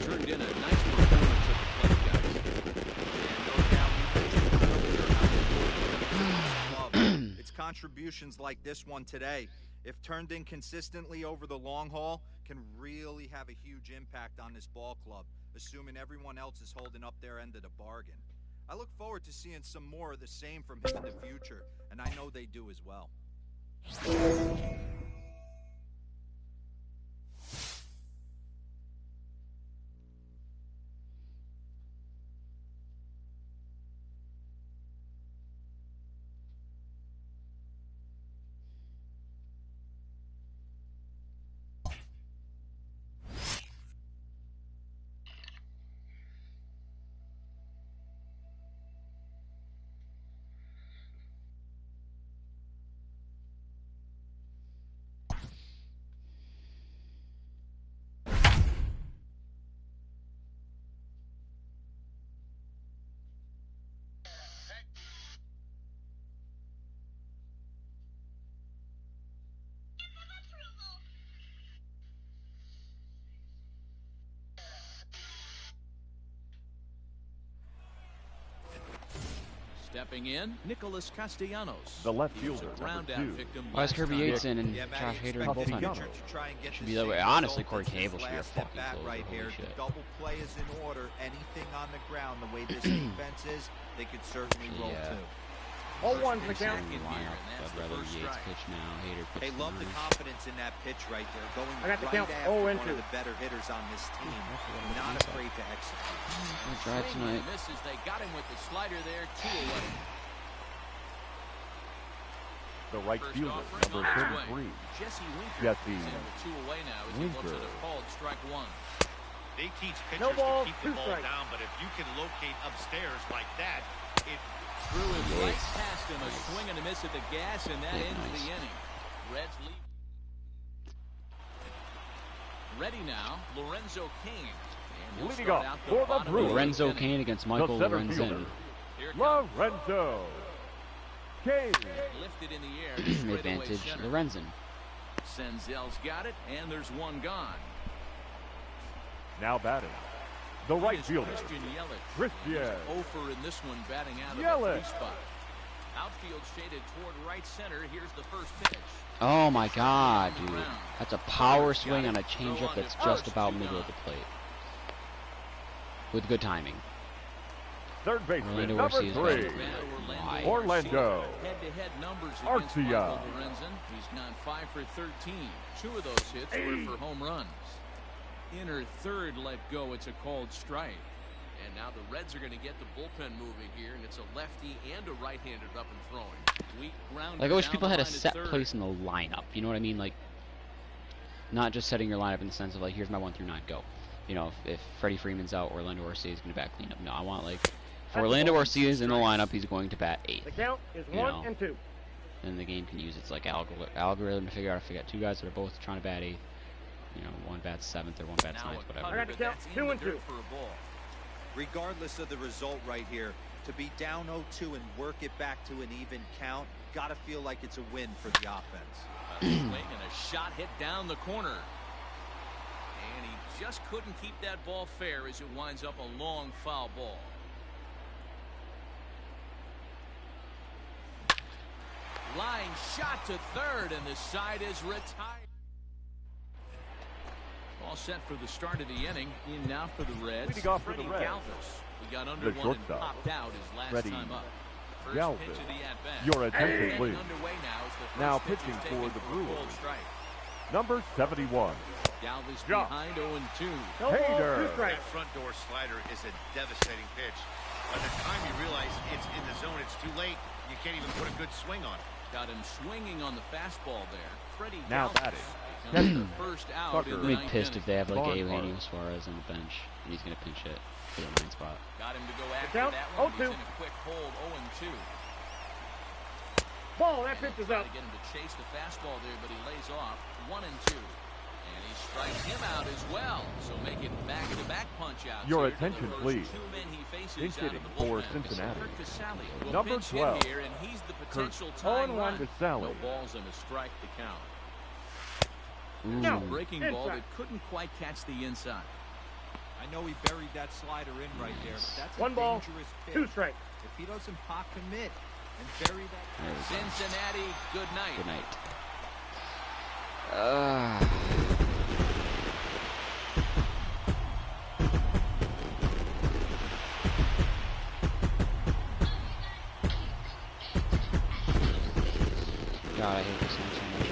Speaker 3: Turned in a nice performance at the plate, guys. And no doubt
Speaker 2: It's contributions like this one today, if turned in consistently over the long haul, can really have a huge impact on this ball club, assuming everyone else is holding up their end of the bargain. I look forward to seeing some more of the same from him in the future, and I know they do as well.
Speaker 3: Stepping in, Nicholas Castellanos.
Speaker 4: The left
Speaker 3: He was
Speaker 4: fielder,
Speaker 3: a ground
Speaker 4: number
Speaker 3: out
Speaker 4: 2.
Speaker 3: victim
Speaker 1: Why is
Speaker 3: last
Speaker 1: Kirby
Speaker 3: time.
Speaker 1: Yates in and
Speaker 2: Yeah, Matt,
Speaker 1: Josh
Speaker 2: you
Speaker 1: Hader in
Speaker 2: expect this
Speaker 1: bullpen?
Speaker 2: pitcher to try and get
Speaker 1: Should
Speaker 2: the
Speaker 1: be that way.
Speaker 2: same
Speaker 1: Honestly,
Speaker 2: result
Speaker 1: Corey
Speaker 2: as his
Speaker 1: Cable should be a
Speaker 2: last at
Speaker 1: fucking
Speaker 2: bat
Speaker 1: closer.
Speaker 2: right
Speaker 1: Holy
Speaker 2: here.
Speaker 1: shit.
Speaker 2: The double play is in order. Anything on the ground, the way this defense is, they could certainly roll
Speaker 1: Yeah.
Speaker 2: too.
Speaker 5: 0-1 the
Speaker 3: First
Speaker 5: count.
Speaker 3: pitch in here, and that's
Speaker 1: I'd
Speaker 3: the
Speaker 1: rather
Speaker 3: first
Speaker 1: Yates
Speaker 3: strike.
Speaker 1: pitch now. Hader pitch.
Speaker 2: They love the
Speaker 1: Brewers.
Speaker 2: confidence in that pitch right there, going
Speaker 5: I got the
Speaker 2: right
Speaker 5: count.
Speaker 2: after
Speaker 5: 0-2.
Speaker 2: one of the better hitters on this team. Not afraid to execute.
Speaker 1: Good drive
Speaker 3: Swing and
Speaker 1: tonight.
Speaker 3: misses. They got him with the slider there. 2 away.
Speaker 4: The right
Speaker 3: First
Speaker 4: fielder,
Speaker 3: offering
Speaker 4: number
Speaker 3: on its way.
Speaker 4: 33.
Speaker 3: Jesse Winker
Speaker 4: Jesse
Speaker 3: is in with 2 away now as he looks at
Speaker 4: Winker.
Speaker 3: a called strike 1.
Speaker 6: They teach
Speaker 5: No
Speaker 6: pitchers
Speaker 5: ball,
Speaker 6: to keep the
Speaker 5: 2
Speaker 6: ball
Speaker 5: strikes.
Speaker 6: down, but if you can locate upstairs like that, it
Speaker 3: Threw him right past him, a swing and a miss at the gas, and that
Speaker 1: Big
Speaker 3: ends
Speaker 1: nice.
Speaker 3: the inning. Reds lead. Ready now, Lorenzo Cain. And he'll
Speaker 4: Leading
Speaker 3: start
Speaker 4: off
Speaker 3: out
Speaker 4: for the
Speaker 3: bottom of
Speaker 4: Brewers.
Speaker 1: Lorenzo
Speaker 3: inning.
Speaker 1: Cain against Michael
Speaker 4: the center
Speaker 1: Lorenzen.
Speaker 4: fielder,
Speaker 3: Here it comes.
Speaker 4: Lorenzo Kane.
Speaker 3: Lifted in the air. to straightaway
Speaker 1: Advantage
Speaker 3: center.
Speaker 1: Lorenzen.
Speaker 3: Senzel's got it, and there's one gone.
Speaker 4: Now batting, the right
Speaker 3: Here's
Speaker 4: fielder,
Speaker 3: Christian Yelich.
Speaker 4: Christian.
Speaker 3: Over in this one, batting out of the
Speaker 4: Yelich.
Speaker 3: 3 spot. Outfield shaded toward right center. Here's the first pitch.
Speaker 1: Oh my god, dude. That's a power swing on a changeup that's just about middle of the plate. With good timing.
Speaker 4: Third baseman,
Speaker 1: Orlando
Speaker 4: number
Speaker 1: Ortiz,
Speaker 4: 3.
Speaker 1: Why?
Speaker 4: Orlando.
Speaker 3: Head-to-head numbers against
Speaker 4: Arcia.
Speaker 3: Michael Lorenzen. He's gone 5 for 13. 2 of those hits were for home runs. Inner third let go. It's a called strike. And now the Reds are going to get the bullpen moving here, and it's a lefty and a right-handed up and throwing. Weak ground.
Speaker 1: Like, I wish people had a set place in the lineup. You know what I mean? Like, not just setting your lineup in the sense of, like, here's my 1 through 9, go. You know, if Freddie Freeman's out, Orlando Ortiz is going to bat cleanup. No, I want, like, if Orlando Ortiz is in the lineup, he's going to bat 8th.
Speaker 5: The count is
Speaker 1: You
Speaker 5: 1
Speaker 1: know.
Speaker 5: and 2.
Speaker 1: Then the game can use its, like, algorithm to figure out if you got 2 guys that are both trying to bat 8th. You know, one bats 7th or one bats 9th, whatever.
Speaker 5: I got the count 2 and 2.
Speaker 3: For a ball.
Speaker 2: Regardless of the result right here, to be down 0-2 and work it back to an even count, gotta feel like it's a win for the offense.
Speaker 3: A swing and a shot hit down the corner. And he just couldn't keep that ball fair as it winds up a long foul ball. Line shot to third, and the side is retired. All set for the start of the inning. In now for the Reds.
Speaker 4: Leading off for the
Speaker 3: Freddie
Speaker 4: Reds.
Speaker 3: Galvis. We got under
Speaker 4: The
Speaker 3: one and
Speaker 4: shortstop,
Speaker 3: popped out his last
Speaker 4: Freddie
Speaker 3: time up. First
Speaker 4: Galvis.
Speaker 3: pitch of the at-bat.
Speaker 4: Your attention,
Speaker 3: Getting
Speaker 4: please.
Speaker 3: underway now as the first
Speaker 4: Now
Speaker 3: pitch is
Speaker 4: pitching
Speaker 3: taken
Speaker 4: for the
Speaker 3: a cold
Speaker 4: Brewers.
Speaker 3: strike.
Speaker 4: Number 71.
Speaker 3: Galvis
Speaker 4: Josh.
Speaker 3: behind 0-2.
Speaker 5: No ball, 2
Speaker 4: Hader.
Speaker 5: strikes.
Speaker 6: that front door slider is a devastating pitch. By the time you realize it's in the zone, it's too late. You can't even put a good swing on it.
Speaker 3: Got him swinging on the fastball there. Freddie
Speaker 4: Now
Speaker 3: Galvis
Speaker 4: batting.
Speaker 3: becomes the first out
Speaker 4: Tucker.
Speaker 3: in
Speaker 1: I'm
Speaker 3: the
Speaker 1: be
Speaker 3: ninth
Speaker 1: pissed if
Speaker 3: inning.
Speaker 1: they have, like,
Speaker 4: Barnhart.
Speaker 1: Eugenio Suarez on the bench, and he's going to pinch hit for the 9th spot.
Speaker 3: Got him to go after
Speaker 5: count,
Speaker 3: that one. He's
Speaker 5: 0-2.
Speaker 3: in a quick hold, 0-2.
Speaker 5: Ball, that pitch is
Speaker 3: Try
Speaker 5: up.
Speaker 3: to get him to chase the fastball there, but he lays off 1-2. And he strikes him out as well. So make it back-to-back punch outs.
Speaker 4: Your
Speaker 3: here to the
Speaker 4: attention,
Speaker 3: first
Speaker 4: please.
Speaker 3: 2 men he faces
Speaker 4: Pinch
Speaker 3: out of
Speaker 4: hitting
Speaker 3: the
Speaker 4: for
Speaker 3: bullpen.
Speaker 4: Cincinnati.
Speaker 3: Kurt Casale will
Speaker 4: Number
Speaker 3: pinch hit
Speaker 4: 12.
Speaker 3: here, and he's the
Speaker 4: Kurt
Speaker 3: potential tying
Speaker 4: 0-1
Speaker 3: run.
Speaker 4: Casale.
Speaker 3: No balls and a strike to count.
Speaker 1: Ooh.
Speaker 5: No.
Speaker 3: Breaking ball
Speaker 5: Inside.
Speaker 3: that couldn't quite catch the inside.
Speaker 2: I know he buried that slider in right there, but that's
Speaker 5: 1
Speaker 2: a
Speaker 5: ball,
Speaker 2: dangerous
Speaker 5: 2
Speaker 2: pitch.
Speaker 5: strikes.
Speaker 2: If he doesn't pot commit and bury that.
Speaker 1: There we go.
Speaker 3: Cincinnati, good night.
Speaker 1: Good night. God, I hate this song so much.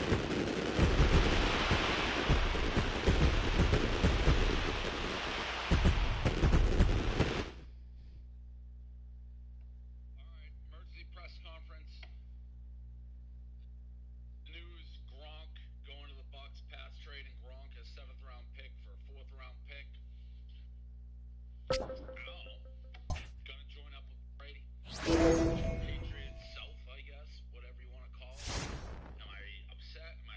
Speaker 7: Emergency press conference. News: Gronk going to the Bucks. Pats trading Gronk as 7th round pick for a 4th round pick. Oh, gonna join up with Brady. Patriots South, I guess, whatever you want to call it. Am I upset? Am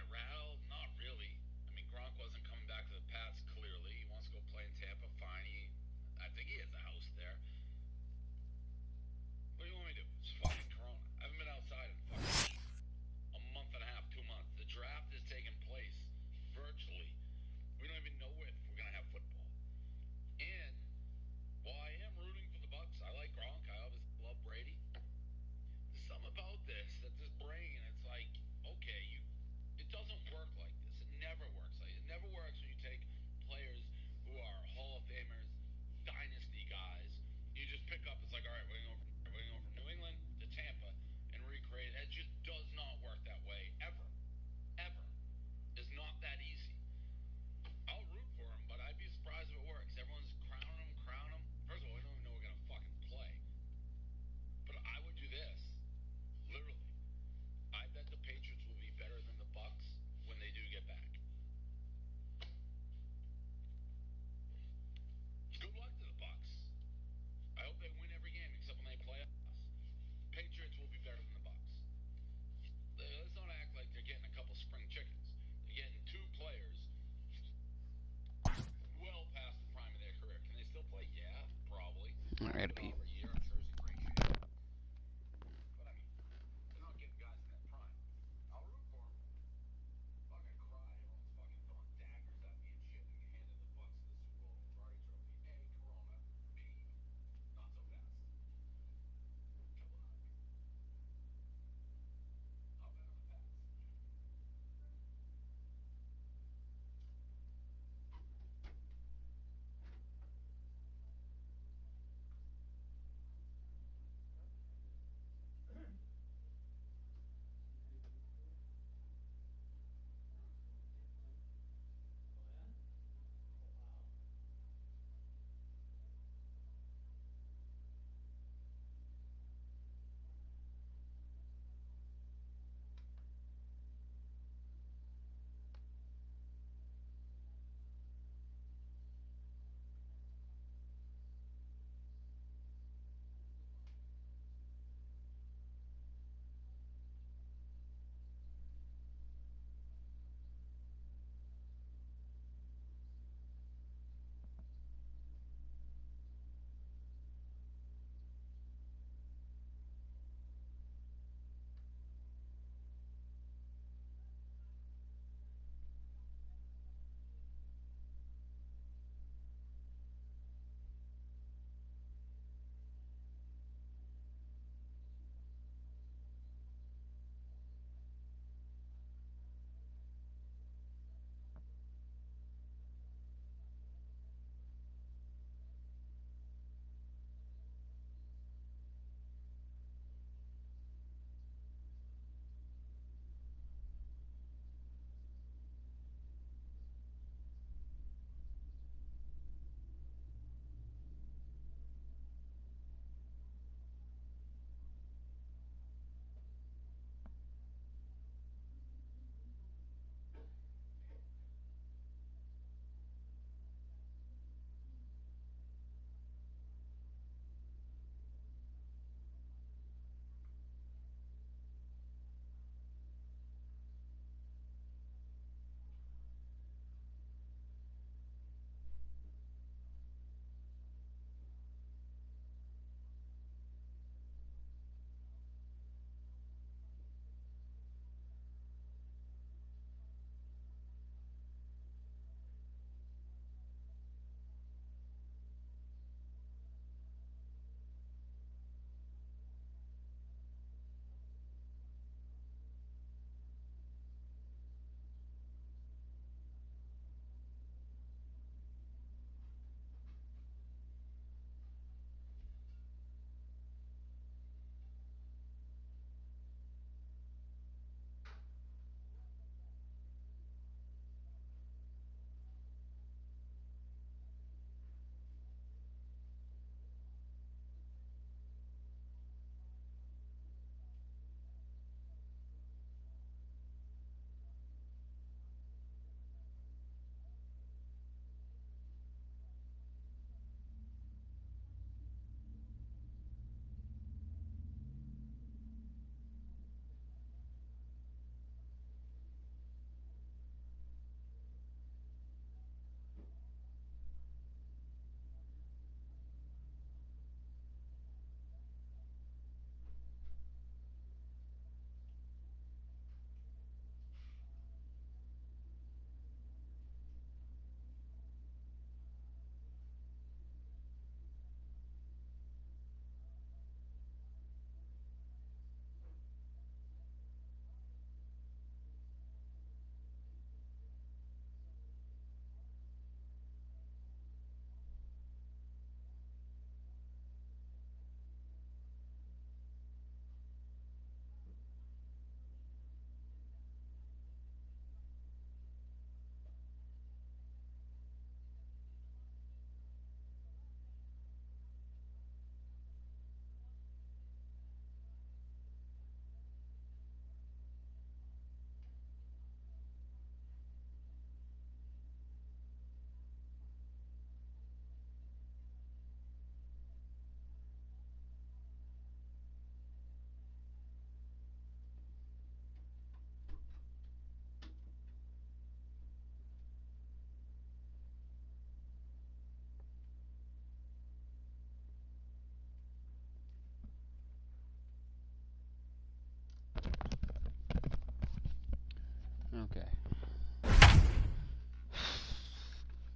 Speaker 1: Okay.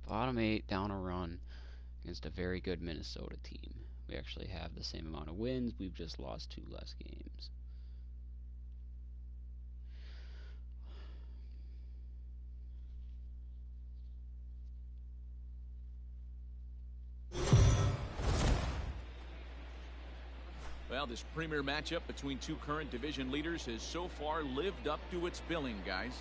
Speaker 1: Bottom 8, down a run against a very good Minnesota team. We actually have the same amount of wins. We've just lost 2 less games.
Speaker 3: Well, this premier matchup between 2 current division leaders has so far lived up to its billing, guys.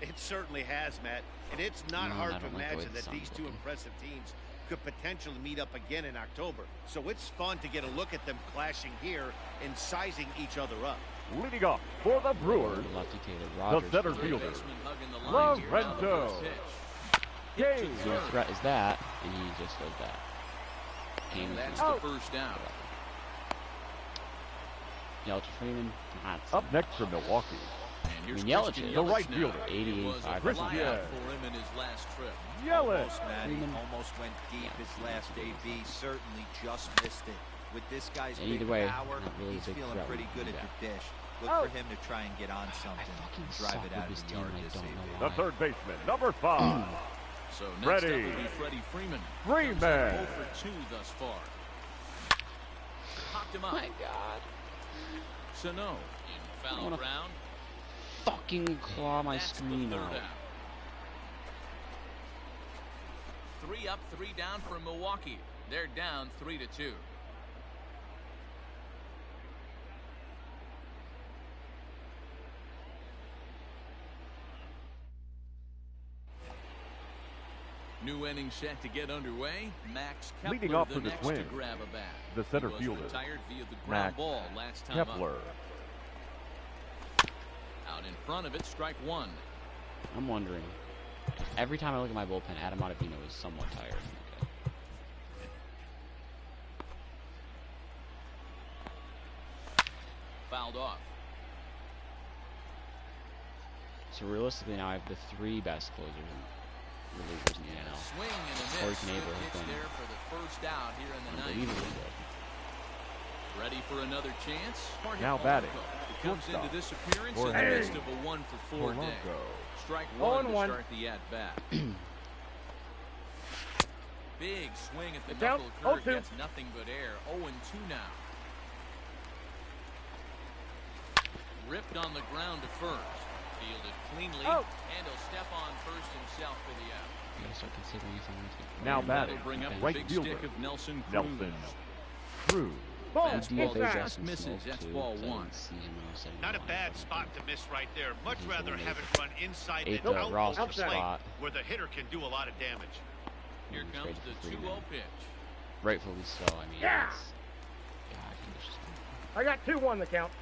Speaker 6: It certainly has, Matt. And it's not hard to imagine that these 2 impressive teams could potentially meet up again in October. So it's fun to get a look at them clashing here and sizing each other up.
Speaker 4: Leading off for the Brewers, the center fielder, Lorenzo.
Speaker 1: Your threat is that, and he just does that.
Speaker 3: And that's the first down.
Speaker 1: Yelich Freeman.
Speaker 4: Up next for Milwaukee,
Speaker 1: Yelich is
Speaker 4: the right fielder,
Speaker 1: 85.
Speaker 3: For him in his last trip.
Speaker 4: Yelich.
Speaker 2: Almost went deep his last AB. Certainly just missed it. With this guy's
Speaker 1: Either
Speaker 2: big
Speaker 1: way,
Speaker 2: power,
Speaker 1: not really
Speaker 2: he's
Speaker 1: big
Speaker 2: feeling
Speaker 1: threat
Speaker 2: pretty good at the dish. Look for him to try and get on something. Drive it out of the yard this AB.
Speaker 4: The third baseman, number 5.
Speaker 3: So next
Speaker 4: Freddie.
Speaker 3: up will be Freddie Freeman.
Speaker 4: Freeman.
Speaker 3: 0 for 2 thus far. Popped him up.
Speaker 1: My God.
Speaker 3: Sano in foul ground.
Speaker 1: Fucking claw my
Speaker 3: That's the
Speaker 1: screen
Speaker 3: third
Speaker 1: out.
Speaker 3: down. 3 up, 3 down for Milwaukee. They're down 3-2. New inning set to get underway. Max Kepler,
Speaker 4: Leading off
Speaker 3: the
Speaker 4: for the
Speaker 3: next
Speaker 4: Twins,
Speaker 3: to grab a bat.
Speaker 4: the center
Speaker 3: He was
Speaker 4: fielder,
Speaker 3: retired via the ground
Speaker 4: Max
Speaker 3: ball last time
Speaker 4: Kepler.
Speaker 3: up. Out in front of it, strike 1.
Speaker 1: I'm wondering. Every time I look at my bullpen, Adam Ottavino is somewhat tired. Okay.
Speaker 3: Fouled off.
Speaker 1: So realistically, now I have the 3 best closers and relievers in the NL.
Speaker 3: Swing and a
Speaker 1: Corey
Speaker 3: miss.
Speaker 1: Knebel
Speaker 3: Good
Speaker 1: has
Speaker 3: pitch
Speaker 1: been
Speaker 3: there for the first out here in the ninth.
Speaker 1: unbelievably good.
Speaker 3: Ready for another chance.
Speaker 4: Now batting,
Speaker 3: He comes into
Speaker 4: shortstop,
Speaker 3: this appearance in the
Speaker 4: Jorge
Speaker 3: midst of a 1-for-4 day.
Speaker 4: Polanco.
Speaker 3: Strike 1
Speaker 5: 0-1.
Speaker 3: to start the at-bat. Big swing at the
Speaker 5: Down.
Speaker 3: knuckle curve
Speaker 5: 0-2.
Speaker 3: gets nothing but air. 0-2 now. Ripped on the ground to first. Fielded cleanly, and he'll step on first himself for the out.
Speaker 1: You gotta start considering if I want to.
Speaker 4: Now
Speaker 3: And
Speaker 4: batting,
Speaker 3: that'll bring up the
Speaker 4: right
Speaker 3: big
Speaker 4: fielder,
Speaker 3: stick of Nelson Cruz.
Speaker 4: Nelson Cruz.
Speaker 5: Boom.
Speaker 3: Fastball
Speaker 5: Inside.
Speaker 3: just misses. That's ball 1.
Speaker 6: Not a bad spot to miss right there. Much
Speaker 1: He's
Speaker 6: rather
Speaker 1: the one
Speaker 6: have
Speaker 1: that
Speaker 6: it run inside
Speaker 1: ate
Speaker 6: than
Speaker 1: the
Speaker 6: out
Speaker 1: roster
Speaker 6: over the plate,
Speaker 1: spot.
Speaker 6: where the hitter can do a lot of damage.
Speaker 3: Here
Speaker 1: He's
Speaker 3: comes
Speaker 1: ready
Speaker 3: the
Speaker 1: for
Speaker 3: 2-0
Speaker 1: Freeman.
Speaker 3: pitch.
Speaker 1: Rightfully so. I mean,
Speaker 5: Yeah.
Speaker 1: it's, God, he was just.
Speaker 5: I got 2-1 the count.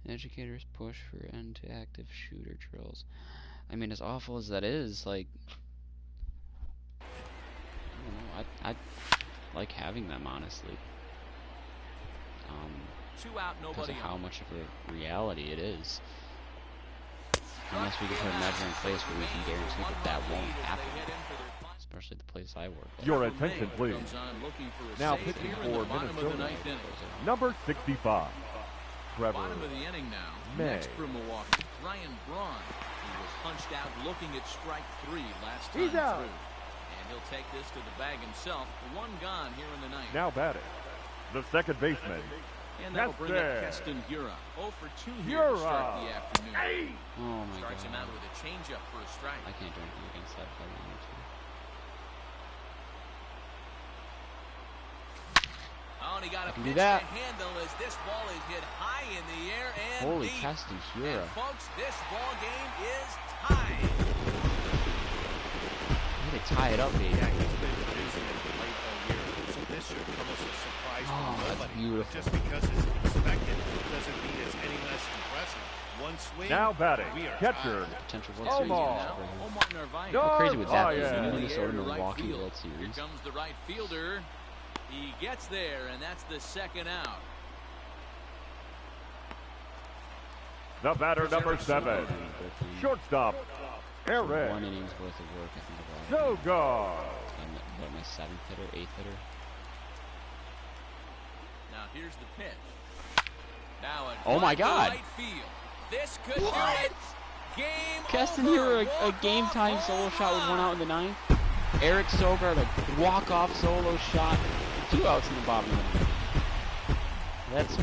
Speaker 1: Educators push for end to active shooter drills. I mean, as awful as that is, like, I don't know. I like having them, honestly.
Speaker 3: 2 out,
Speaker 1: Because
Speaker 3: nobody
Speaker 1: of how
Speaker 3: on.
Speaker 1: much of a reality it is. Unless we can put a measure in place where we can guarantee that that won't happen. Especially the place I work at.
Speaker 4: Your attention, please.
Speaker 3: Comes on looking for a
Speaker 4: Now
Speaker 3: save
Speaker 4: pitching
Speaker 3: here in the
Speaker 4: for
Speaker 3: bottom of the
Speaker 4: Minnesota,
Speaker 3: ninth inning.
Speaker 4: number 65, Trevor
Speaker 3: Bottom of the inning now.
Speaker 4: May.
Speaker 3: Next for Milwaukee, Ryan Braun, who was punched out looking at strike 3 last time
Speaker 5: He's out.
Speaker 3: through. And he'll take this to the bag himself. 1 gone here in the ninth.
Speaker 4: Now batting, the second baseman,
Speaker 3: And that'll bring up
Speaker 4: Yes,
Speaker 3: Keston Hiura. 0 for 2 here to start the afternoon.
Speaker 1: Oh my
Speaker 3: Starts him out
Speaker 1: god.
Speaker 3: with a changeup for a strike.
Speaker 1: I can't do anything against that if I wanted to.
Speaker 3: Oh, and he got a
Speaker 1: can do
Speaker 3: pitch
Speaker 1: that.
Speaker 3: to handle as this ball is hit high in the air and
Speaker 1: Holy
Speaker 3: deep.
Speaker 1: Keston
Speaker 3: And
Speaker 1: Hiura.
Speaker 3: folks, this ball game is tied.
Speaker 1: Way to tie it up, baby.
Speaker 6: Yeah, he's been producing at the late all year, so this should come as a surprise
Speaker 1: Oh,
Speaker 6: to
Speaker 1: that's
Speaker 6: nobody.
Speaker 1: beautiful.
Speaker 6: Just because it's expected doesn't mean it's any less impressive. One swing.
Speaker 4: Now batting, catcher,
Speaker 1: Potential World Series.
Speaker 4: Omar.
Speaker 1: How crazy would that be?
Speaker 4: Yeah.
Speaker 1: Minnesota Milwaukee World Series.
Speaker 3: Here comes the right fielder. He gets there, and that's the second out.
Speaker 4: The batter, number 7, shortstop, Eric.
Speaker 1: 1 innings worth of work, I think.
Speaker 4: Zogar.
Speaker 1: I'm my 7th hitter, 8th hitter.
Speaker 3: Now here's the pitch. Now
Speaker 1: Oh my God!
Speaker 3: right field. This could do it. Game
Speaker 1: Keston
Speaker 3: over.
Speaker 1: here, a game time solo shot with 1 out in the 9th. Eric Sogard, a walk-off solo shot, 2 outs in the bottom of the 9th. That's.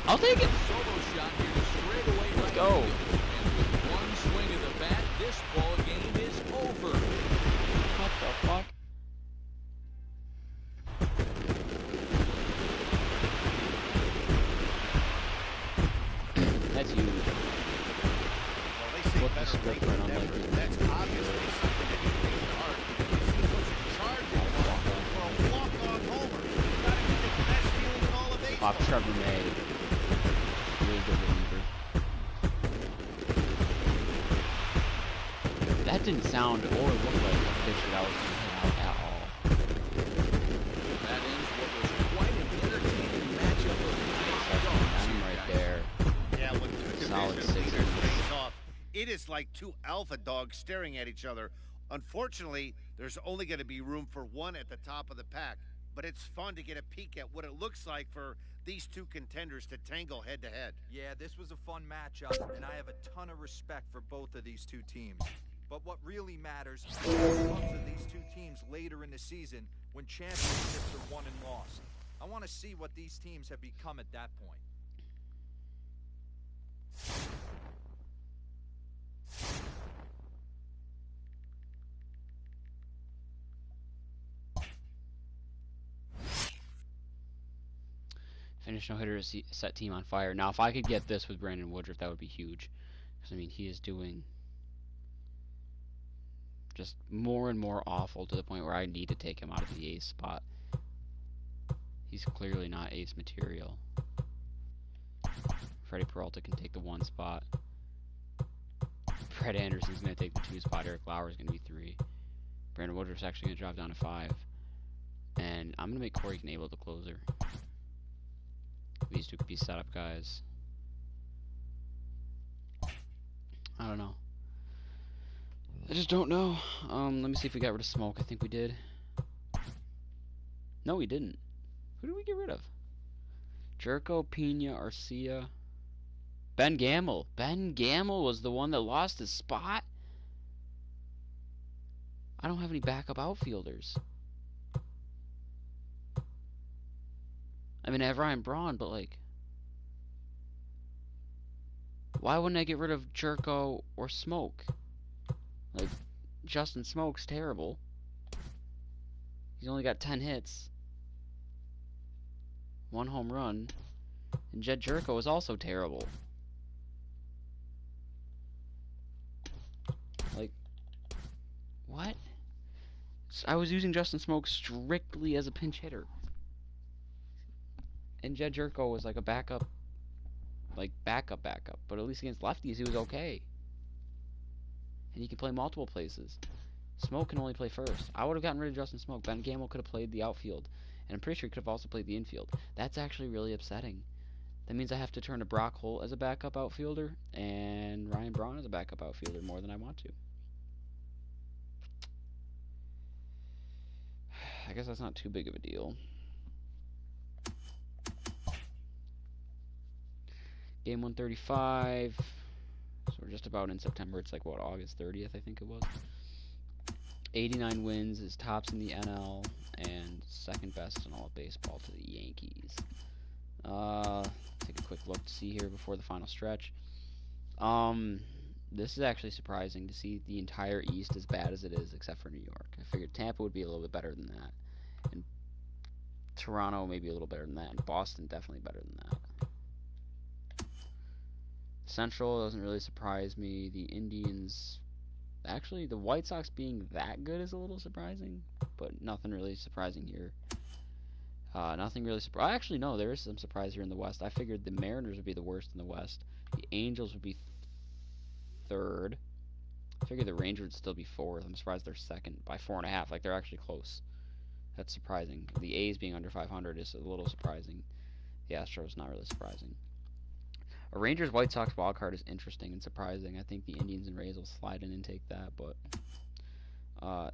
Speaker 1: I'll take it.
Speaker 3: Solo shot here straight away.
Speaker 1: Let's go.
Speaker 3: And with one swing of the bat, this ball game is over.
Speaker 1: What the fuck? That's huge.
Speaker 6: Well, they say
Speaker 1: Flip the
Speaker 6: better
Speaker 1: script
Speaker 6: late
Speaker 1: right
Speaker 6: than
Speaker 1: on
Speaker 6: never.
Speaker 1: like
Speaker 6: That's obviously something that he takes to heart. He was charging for a walk-on homer. Gotta be the best feeling in all of baseball.
Speaker 1: Off Trevor May. Really good reliever. That didn't sound or look like a pitch that I was going to hit out at all.
Speaker 3: That ends what was quite an entertaining matchup of
Speaker 1: Momentum right there.
Speaker 6: Yeah, when two
Speaker 1: Solid
Speaker 6: division leaders
Speaker 1: sixes.
Speaker 6: face off, it is like two alpha dogs staring at each other. Unfortunately, there's only going to be room for one at the top of the pack, but it's fun to get a peek at what it looks like for these two contenders to tangle head-to-head.
Speaker 2: Yeah, this was a fun matchup, and I have a ton of respect for both of these two teams. But what really matters is what comes of these two teams later in the season when championships are won and lost. I want to see what these teams have become at that point.
Speaker 1: Finish no hitter to set team on fire. Now, if I could get this with Brandon Woodruff, that would be huge. Because, I mean, he is doing just more and more awful to the point where I need to take him out of the ace spot. He's clearly not ace material. Freddie Peralta can take the 1 spot. Brett Anderson's going to take the 2 spot. Eric Lauer's going to be 3. Brandon Woodruff's actually going to drop down to 5. And I'm going to make Corey Knable the closer. These two could be setup guys. I don't know. I just don't know. Let me see if we got rid of Smoke. I think we did. No, we didn't. Who did we get rid of? Jerko, Pena, Arcia. Ben Gamble. Ben Gamble was the one that lost his spot? I don't have any backup outfielders. I mean, I have Ryan Braun, but, like, why wouldn't I get rid of Jerko or Smoke? Like, Justin Smoke's terrible. He's only got 10 hits. 1 home run. And Jed Jerko is also terrible. Like, what? I was using Justin Smoke strictly as a pinch hitter. And Jed Jerko was like a backup. Like, backup. But at least against lefties, he was okay. And he can play multiple places. Smoke can only play first. I would have gotten rid of Justin Smoke. Ben Gamble could have played the outfield. And I'm pretty sure he could have also played the infield. That's actually really upsetting. That means I have to turn to Brock Holt as a backup outfielder. And Ryan Braun as a backup outfielder more than I want to. I guess that's not too big of a deal. Game 135. So we're just about in September. It's like, what, August 30th, I think it was. 89 wins is tops in the NL and second best in all of baseball to the Yankees. Take a quick look to see here before the final stretch. This is actually surprising to see the entire East as bad as it is, except for New York. I figured Tampa would be a little bit better than that. And Toronto maybe a little better than that. And Boston definitely better than that. Central doesn't really surprise me. The Indians, actually, the White Sox being that good is a little surprising, but nothing really surprising here. Nothing really surprising. Actually, no, there is some surprise here in the West. I figured the Mariners would be the worst in the West. The Angels would be third. I figured the Rangers would still be fourth. I'm surprised they're second by 4.5. Like, they're actually close. That's surprising. The A's being under 500 is a little surprising. The Astros, not really surprising. A Rangers-White Sox wild card is interesting and surprising. I think the Indians and Rays will slide in and take that, but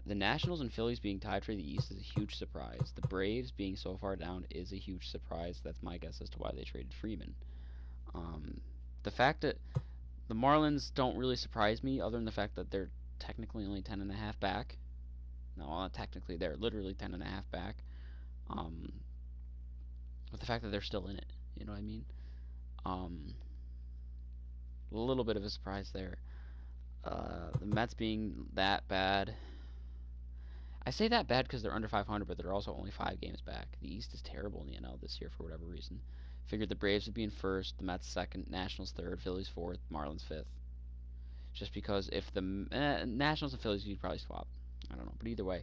Speaker 1: the Nationals and Phillies being tied for the East is a huge surprise. The Braves being so far down is a huge surprise. That's my guess as to why they traded Freeman. The fact that the Marlins don't really surprise me, other than the fact that they're technically only 10.5 back. No, not technically, they're literally 10.5 back. But the fact that they're still in it, you know what I mean? A little bit of a surprise there. The Mets being that bad. I say that bad because they're under 500, but they're also only 5 games back. The East is terrible in the NL this year for whatever reason. Figured the Braves would be in first, the Mets second, Nationals third, Phillies fourth, Marlins fifth. Just because if the Nationals and Phillies, you'd probably swap. I don't know, but either way,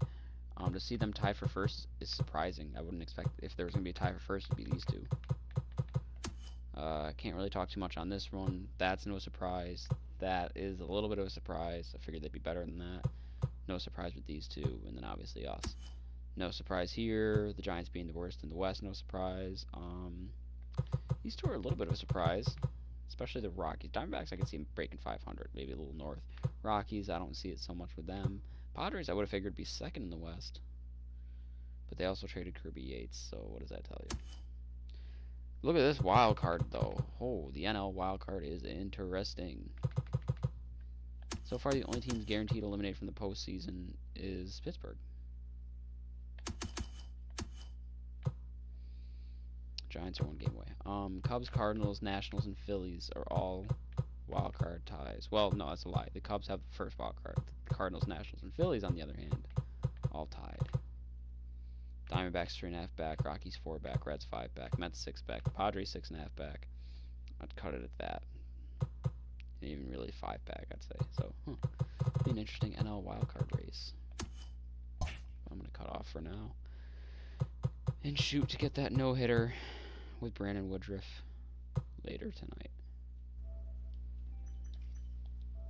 Speaker 1: to see them tied for first is surprising. I wouldn't expect if there was going to be a tie for first, it'd be these two. Can't really talk too much on this one. That's no surprise. That is a little bit of a surprise. I figured they'd be better than that. No surprise with these two, and then obviously us. No surprise here. The Giants being the worst in the West, no surprise. These two are a little bit of a surprise, especially the Rockies. Diamondbacks, I can see them breaking 500, maybe a little north. Rockies, I don't see it so much with them. Padres, I would have figured would be second in the West, but they also traded Kirby Yates, so what does that tell you? Look at this wild card, though. Oh, the NL wild card is interesting. So far, the only teams guaranteed to eliminate from the postseason is Pittsburgh. Giants are 1 game away. Cubs, Cardinals, Nationals, and Phillies are all wild card ties. Well, no, that's a lie. The Cubs have the first wild card. The Cardinals, Nationals, and Phillies, on the other hand, all tied. Diamondbacks 3.5 back, Rockies 4 back, Reds 5 back, Mets 6 back, Padres 6.5 back. I'd cut it at that. Even really 5 back, I'd say. So, be an interesting NL wildcard race. I'm gonna cut off for now and shoot to get that no-hitter with Brandon Woodruff later tonight.